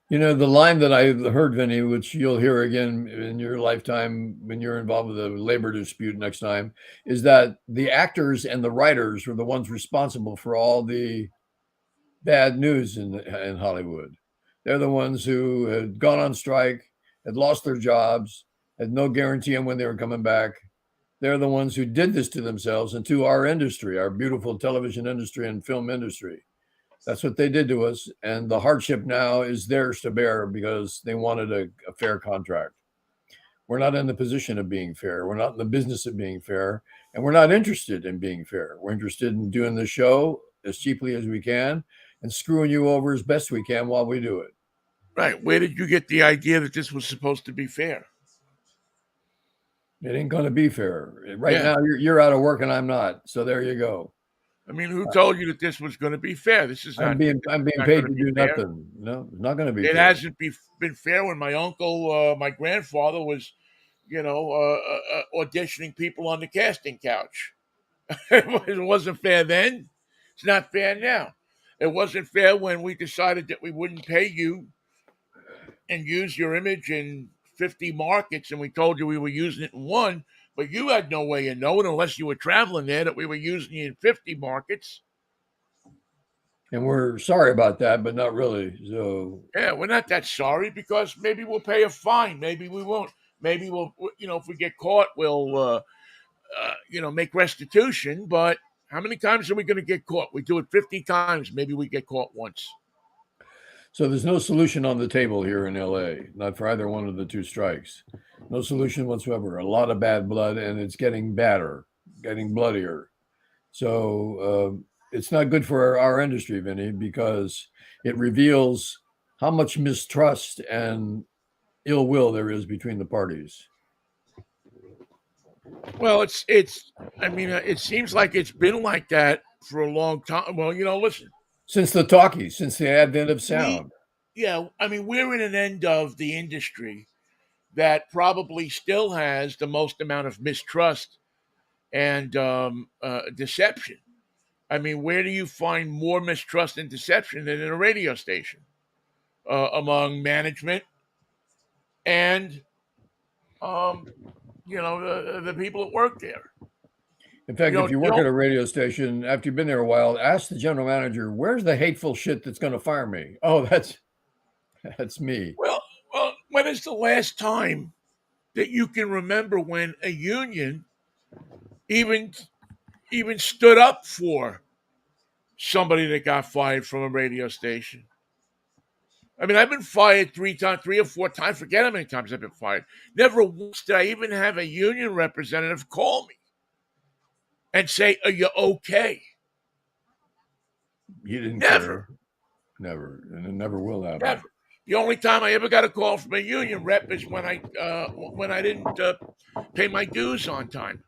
You know, the line that I heard, Vinny, which you'll hear again in your lifetime when you're involved with a labor dispute next time, is that the actors and the writers were the ones responsible for all the bad news in Hollywood. They're the ones who had gone on strike, had lost their jobs, had no guarantee on when they were coming back. They're the ones who did this to themselves and to our industry, our beautiful television industry and film industry. That's what they did to us. And the hardship now is theirs to bear because they wanted a fair contract. We're not in the position of being fair. We're not in the business of being fair. And we're not interested in being fair. We're interested in doing the show as cheaply as we can and screwing you over as best we can while we do it. Right. Where did you get the idea that this was supposed to be fair? It ain't going to be fair. Right Yeah. now, you're out of work and I'm not. So there you go. I mean, who told you that this was going to be fair? This is I'm not. being This I'm is being not going paid to to be do fair. nothing. No, it's not going to be It fair. hasn't been fair when my uncle, my grandfather, was, auditioning people on the casting couch. It wasn't fair then. It's not fair now. It wasn't fair when we decided that we wouldn't pay you and use your image in 50 markets, and we told you we were using it in one, but you had no way of knowing unless you were traveling there that we were using it in 50 markets. And we're sorry about that, but not really. So Yeah, we're not that sorry because maybe we'll pay a fine. Maybe we won't. Maybe we'll, if we get caught, we'll, make restitution. But how many times are we going to get caught? We do it 50 times. Maybe we get caught once. So there's no solution on the table here in LA, not for either one of the two strikes. No solution whatsoever. A lot of bad blood, and it's getting badder, getting bloodier. So it's not good for our industry, Vinny, because it reveals how much mistrust and ill will there is between the parties. Well, it's. I mean, it seems like it's been like that for a long time. Well, listen, Since the talkies, since the advent of we, sound. yeah, I mean, we're in an end of the industry that probably still has the most amount of mistrust and deception. I mean, where do you find more mistrust and deception than in a radio station among management and um, the people that work there? In fact, if you You work at don't. a radio station, after you've been there a while, ask the general manager, "Where's the hateful shit that's going to fire me?" Oh, that's me. Well, when is the last time that you can remember when a union even even stood up for somebody that got fired from a radio station? I mean, I've been fired three or four times. Forget how many times I've been fired. Never once did I even have a union representative call me and say, "Are you okay?" You didn't Never, care, never, and it never will happen. never. The only time I ever got a call from a union rep is when I didn't pay my dues on time.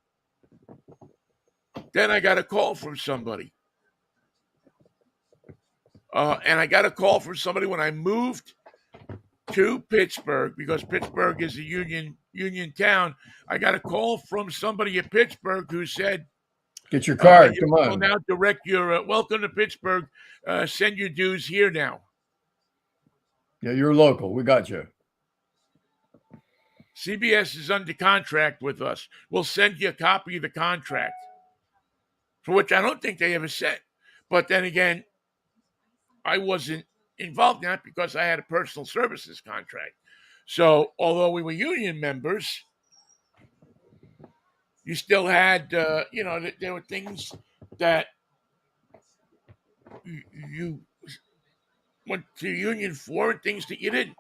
Then I got a call from somebody, and I got a call from somebody when I moved to Pittsburgh because Pittsburgh is a union town. I got a call from somebody at Pittsburgh who said, Get your card. "You Come will on. now direct your welcome to Pittsburgh. Send your dues here now." Yeah, you're local. We got you. CBS is under contract with us. We'll send you a copy of the contract, for which I don't think they ever sent. But then again, I wasn't involved in that because I had a personal services contract. So although we were union members, you still had, there were things that you went to the union for and things that you didn't.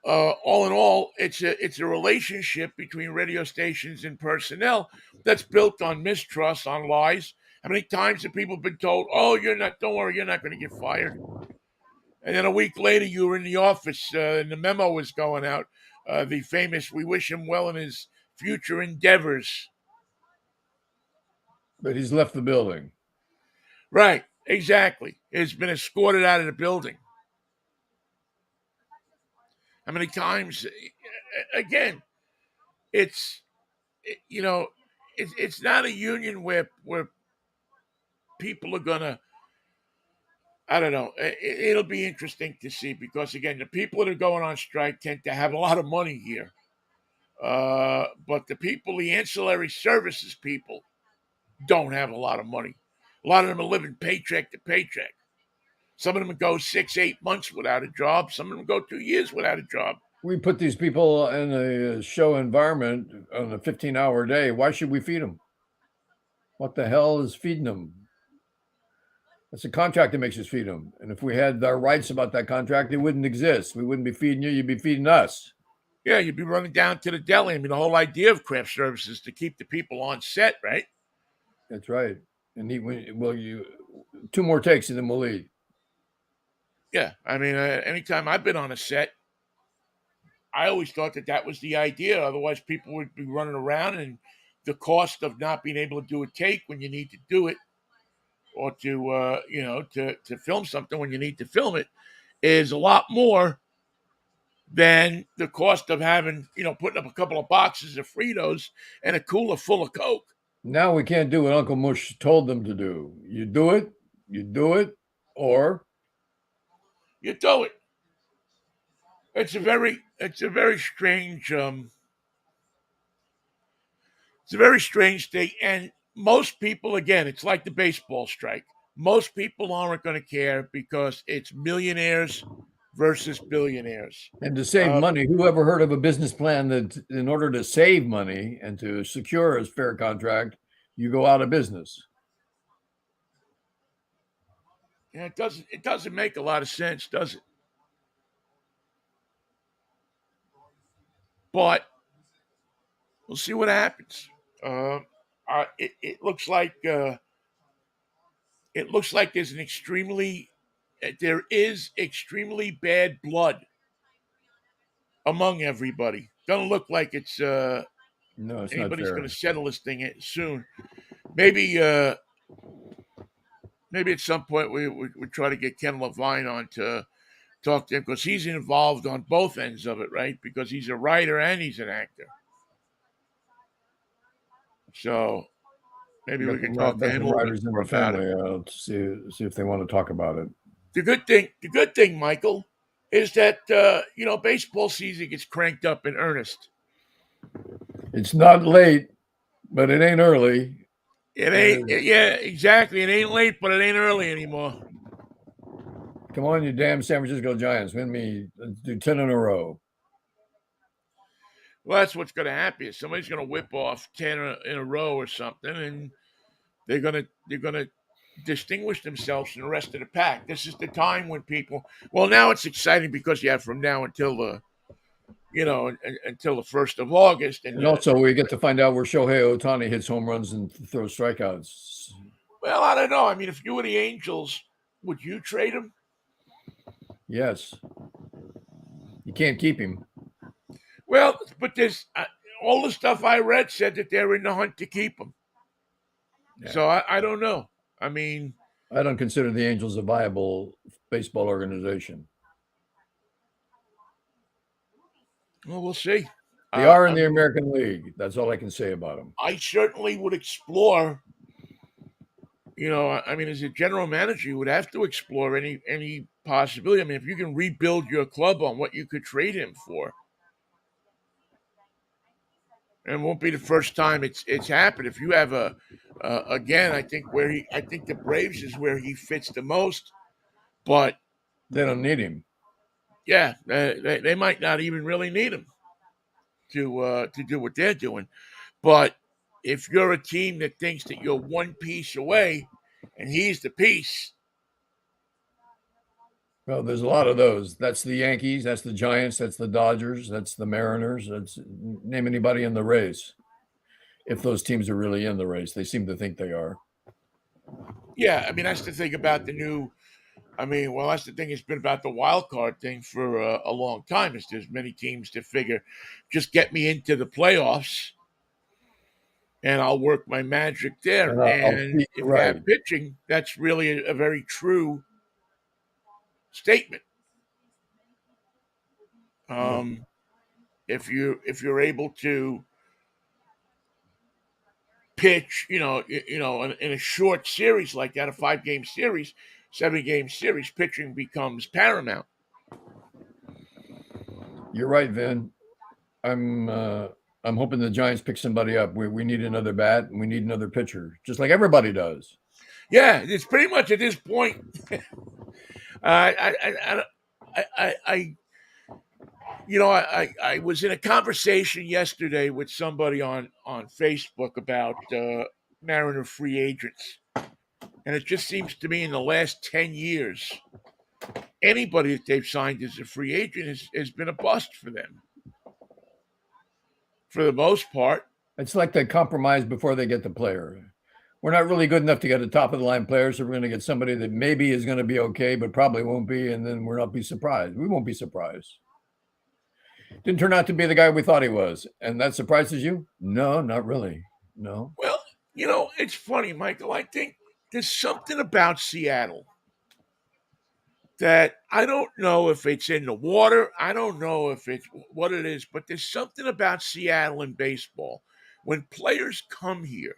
All in all, it's a relationship between radio stations and personnel that's built on mistrust, on lies. How many times have people been told, "Oh, you're not. Don't worry, you're not going to get fired," and then a week later you were in the office and the memo was going out, the famous "We wish him well in his future endeavors. But he's left the building. Right, exactly. It's been escorted out of the building. How many times? Again, it's you know, it's not a union where people are gonna. I don't know. It'll be interesting to see because again, the people that are going on strike tend to have a lot of money here. But the people, the ancillary services people, don't have a lot of money. A lot of them are living paycheck to paycheck. Some of them go 6, 8 months without a job. Some of them go 2 years without a job. We put these people in a show environment on a 15-hour day. Why should we feed them? What the hell is feeding them? It's a contract that makes us feed them. And if we had our rights about that contract, it wouldn't exist. We wouldn't be feeding you. You'd be feeding us. Yeah, you'd be running down to the deli. I mean, the whole idea of craft services is to keep the people on set, right? That's right. And you 2 more takes and then we'll eat. Yeah, I mean, anytime I've been on a set, I always thought that was the idea. Otherwise, people would be running around, and the cost of not being able to do a take when you need to do it, or to to film something when you need to film it, is a lot more than the cost of having putting up a couple of boxes of Fritos and a cooler full of Coke. Now we can't do what Uncle Mush told them to do. You do it, or You do it. It's a very strange it's a very strange thing. And most people, again, it's like the baseball strike. Most people aren't going to care because it's millionaires versus billionaires. and to save Uh, money. Who ever heard of a business plan that in order to save money and to secure a fair contract, you go out of business? yeah, it doesn't make a lot of sense, does it? But we'll see what happens. Uh, it looks like there is extremely bad blood among everybody. Doesn't look like it's No, it's not anybody's going fair. to settle this thing soon. Maybe maybe at some point we try to get Ken Levine on to talk to him because he's involved on both ends of it, right? Because he's a writer and he's an actor. So maybe we can talk to Got him a some little bit writers in more the about it. family to see if they want to talk about it. The good thing, Michael, is that baseball season gets cranked up in earnest. It's not late, but it ain't early. It ain't, And yeah, exactly. It ain't late, but it ain't early anymore. come on, you damn San Francisco Giants, win me. Let's do 10 in a row. Well, that's what's going to happen. Is somebody's going to whip off 10 in a row or something, and they're gonna distinguish themselves from the rest of the pack. This is the time when people. Well, now it's exciting because you have from now until until the 1st of August, and And also, we get to find out where Shohei Ohtani hits home runs and throws strikeouts. well, I don't know. I mean, if you were the Angels, would you trade him? Yes, you can't keep him. Well, but there's all the stuff I read said that they're in the hunt to keep him. Yeah. So I don't know. I mean, I don't consider the Angels a viable baseball organization. well, we'll see. They are I in the mean, American League. That's all I can say about them. I certainly would explore. I mean, as a general manager, you would have to explore any possibility. I mean, if you can rebuild your club on what you could trade him for, and it won't be the first time it's happened. If you have again, I think the Braves is where he fits the most, but They don't need him. yeah, they might not even really need him to do what they're doing. But if you're a team that thinks that you're one piece away, and he's the piece. Well, there's a lot of those. That's the Yankees. That's the Giants. That's the Dodgers. That's the Mariners. That's name anybody in the race. If those teams are really in the race, they seem to think they are. Yeah, I mean that's the thing about the new. I mean, well, that's the thing. It's been about the wild card thing for a long time. Is there's many teams that figure, just get me into the playoffs, and I'll work my magic there. And I'll And see you if you right. have pitching, that's really a very true statement. Yep. If you're able to pitch, in a short series like that, a 5-game series, 7-game series, pitching becomes paramount. You're right, Vin. I'm hoping the Giants pick somebody up. We need another bat and we need another pitcher, just like everybody does. Yeah, it's pretty much at this point. I I was in a conversation yesterday with somebody on Facebook about Mariner free agents, and it just seems to me in the last 10 years, anybody that they've signed as a free agent has been a bust for them, for the most part. It's like they compromise before they get the player. We're not really good enough to get a top of the line player, so we're going to get somebody that maybe is going to be okay, but probably won't be, and then we'll not be surprised. We won't be surprised. Didn't turn out to be the guy we thought he was, and that surprises you? No, not really. No. Well, it's funny, Michael. I think there's something about Seattle that I don't know if it's in the water. I don't know if it's what it is, but there's something about Seattle in baseball. When players come here,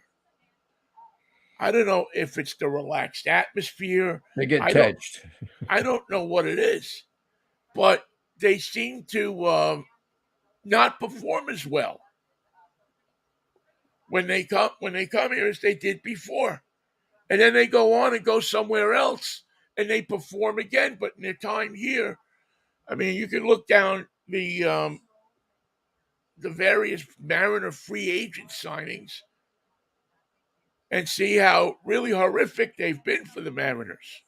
I don't know if it's the relaxed atmosphere. They get I don't touched. I don't know what it is, but they seem to not perform as well when they come here as they did before. And then they go on and go somewhere else and they perform again. But in their time here, I mean, you can look down the various Mariner free agent signings and see how really horrific they've been for the Mariners.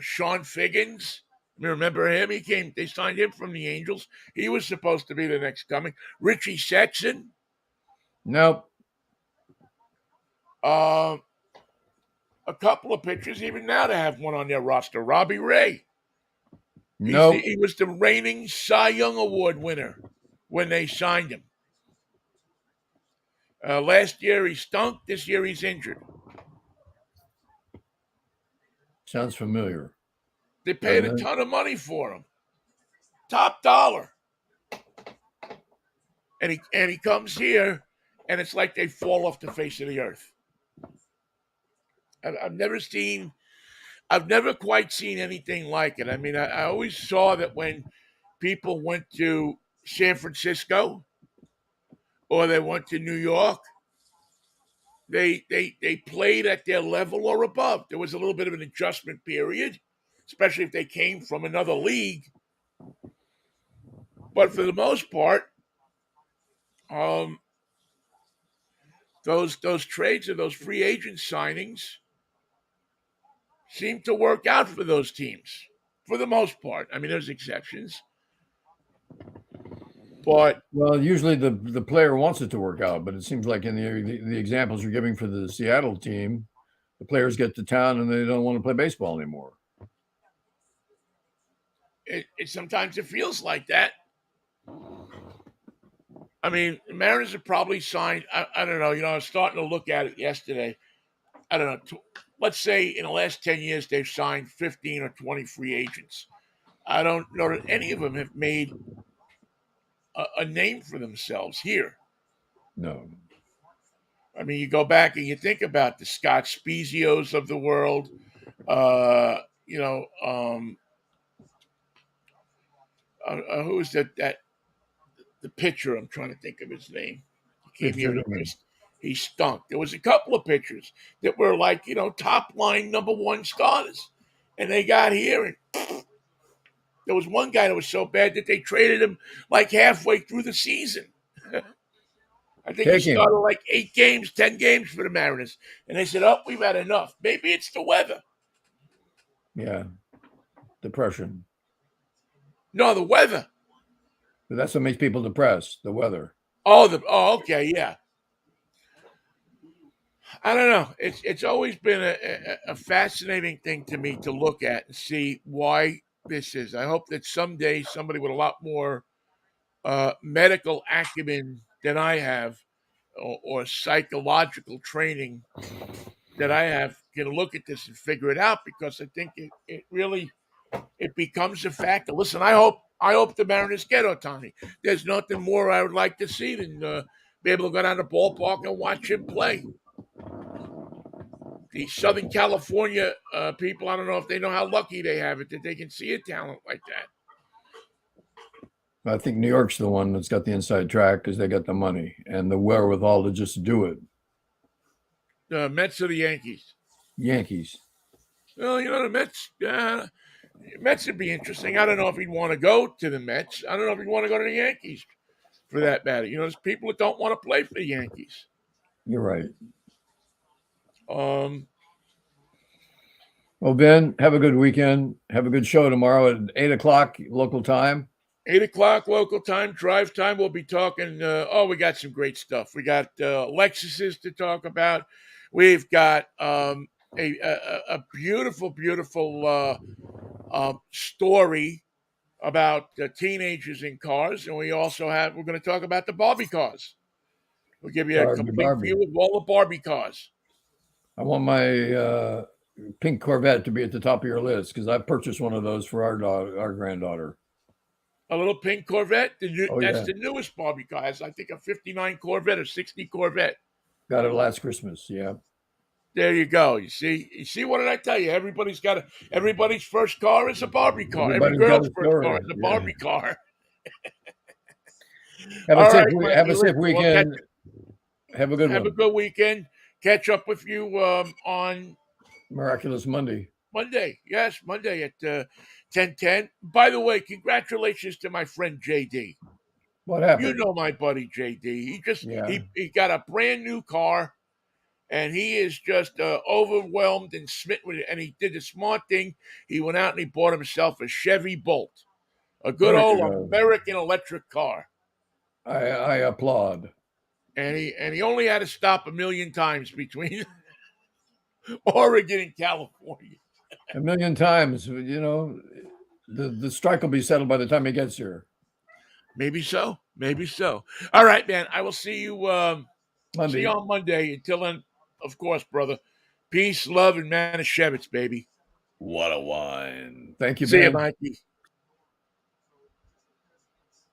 Sean Figgins. You remember him? They signed him from the Angels. He was supposed to be the next coming. Richie Sexson. Nope. Uh, a couple of pitchers, even now to have one on their roster. Robbie Ray. Nope. He was the reigning Cy Young Award winner when they signed him. Last year he stunk. This year he's injured. Sounds familiar. They paid a ton of money for him, top dollar, and he comes here, and it's like they fall off the face of the earth. I've never quite seen anything like it. I mean, I always saw that when people went to San Francisco or they went to New York, they played at their level or above. There was a little bit of an adjustment period, especially if they came from another league. But for the most part, those trades or those free agent signings seem to work out for those teams for the most part. I mean, there's exceptions, but well, usually the player wants it to work out, but it seems like in the examples you're giving for the Seattle team, the players get to town and they don't want to play baseball anymore. It sometimes it feels like that. I mean, the Mariners have probably signed. I don't know. I was starting to look at it yesterday. I don't know. Let's say in the last 10 years they've signed 15 or 20 free agents. I don't know that any of them have made a name for themselves here. No. I mean, you go back and you think about the Scott Spezios of the world. Who is that the pitcher? I'm trying to think of his name. He came here and he stunk. There was a couple of pitchers that were like, top line number one starters. And they got here and there was one guy that was so bad that they traded him like halfway through the season. I think he started like 8 games, 10 games for the Mariners. And they said, oh, we've had enough. Maybe it's the weather. Yeah. Depression. No, the weather. But that's what makes people depressed, the weather. Oh, okay, yeah. I don't know. It's always been a fascinating thing to me to look at and see why this is. I hope that someday somebody with a lot more medical acumen that I have, or psychological training that I have, can look at this and figure it out, because I think it really it becomes a factor. Listen, I hope the Mariners get Otani. There's nothing more I would like to see than be able to go down to the ballpark and watch him play. The Southern California people, I don't know if they know how lucky they have it that they can see a talent like that. I think New York's the one that's got the inside track because they got the money and the wherewithal to just do it. The Mets or the Yankees? Yankees. Well, the Mets. Mets would be interesting. I don't know if he'd want to go to the Mets. I don't know if he'd want to go to the Yankees, for that matter. There's people that don't want to play for the Yankees. You're right. Um, Well, Ben, have a good weekend. Have a good show tomorrow at 8 o'clock local time. 8 o'clock local time, drive time. We'll be talking. We got some great stuff. We got Lexuses to talk about. We've got a beautiful, beautiful story about teenagers in cars, and we're going to talk about the Barbie cars. We'll give you a complete view of all the Barbie cars. I want my pink Corvette to be at the top of your list because I purchased one of those for our granddaughter. A little pink Corvette? That's yeah. the newest Barbie car. It's, I think, a 59 Corvette or 60 Corvette. Got it last Christmas, yeah. There you go. You see, what did I tell you? Everybody's first car is a Barbie car. Every girl's first car is a Barbie car. Have a safe weekend. Have a good one. Have a good weekend. Catch up with you on Miraculous Monday. Yes, Monday at 10:10. By the way, congratulations to my friend JD. What happened? You know my buddy JD. He got a brand new car, and he is just overwhelmed and smitten with it. And he did the smart thing. He went out and he bought himself a Chevy Bolt, a good old American electric car. I applaud. And he only had to stop 1 million times between Oregon and California. 1 million times, the strike will be settled by the time he gets here. Maybe so. All right, man. I will see you Monday. See you on Monday. Until then, of course, brother. Peace, love, and Manischewitz, baby. What a wine. Thank you, See man. you, Mikey.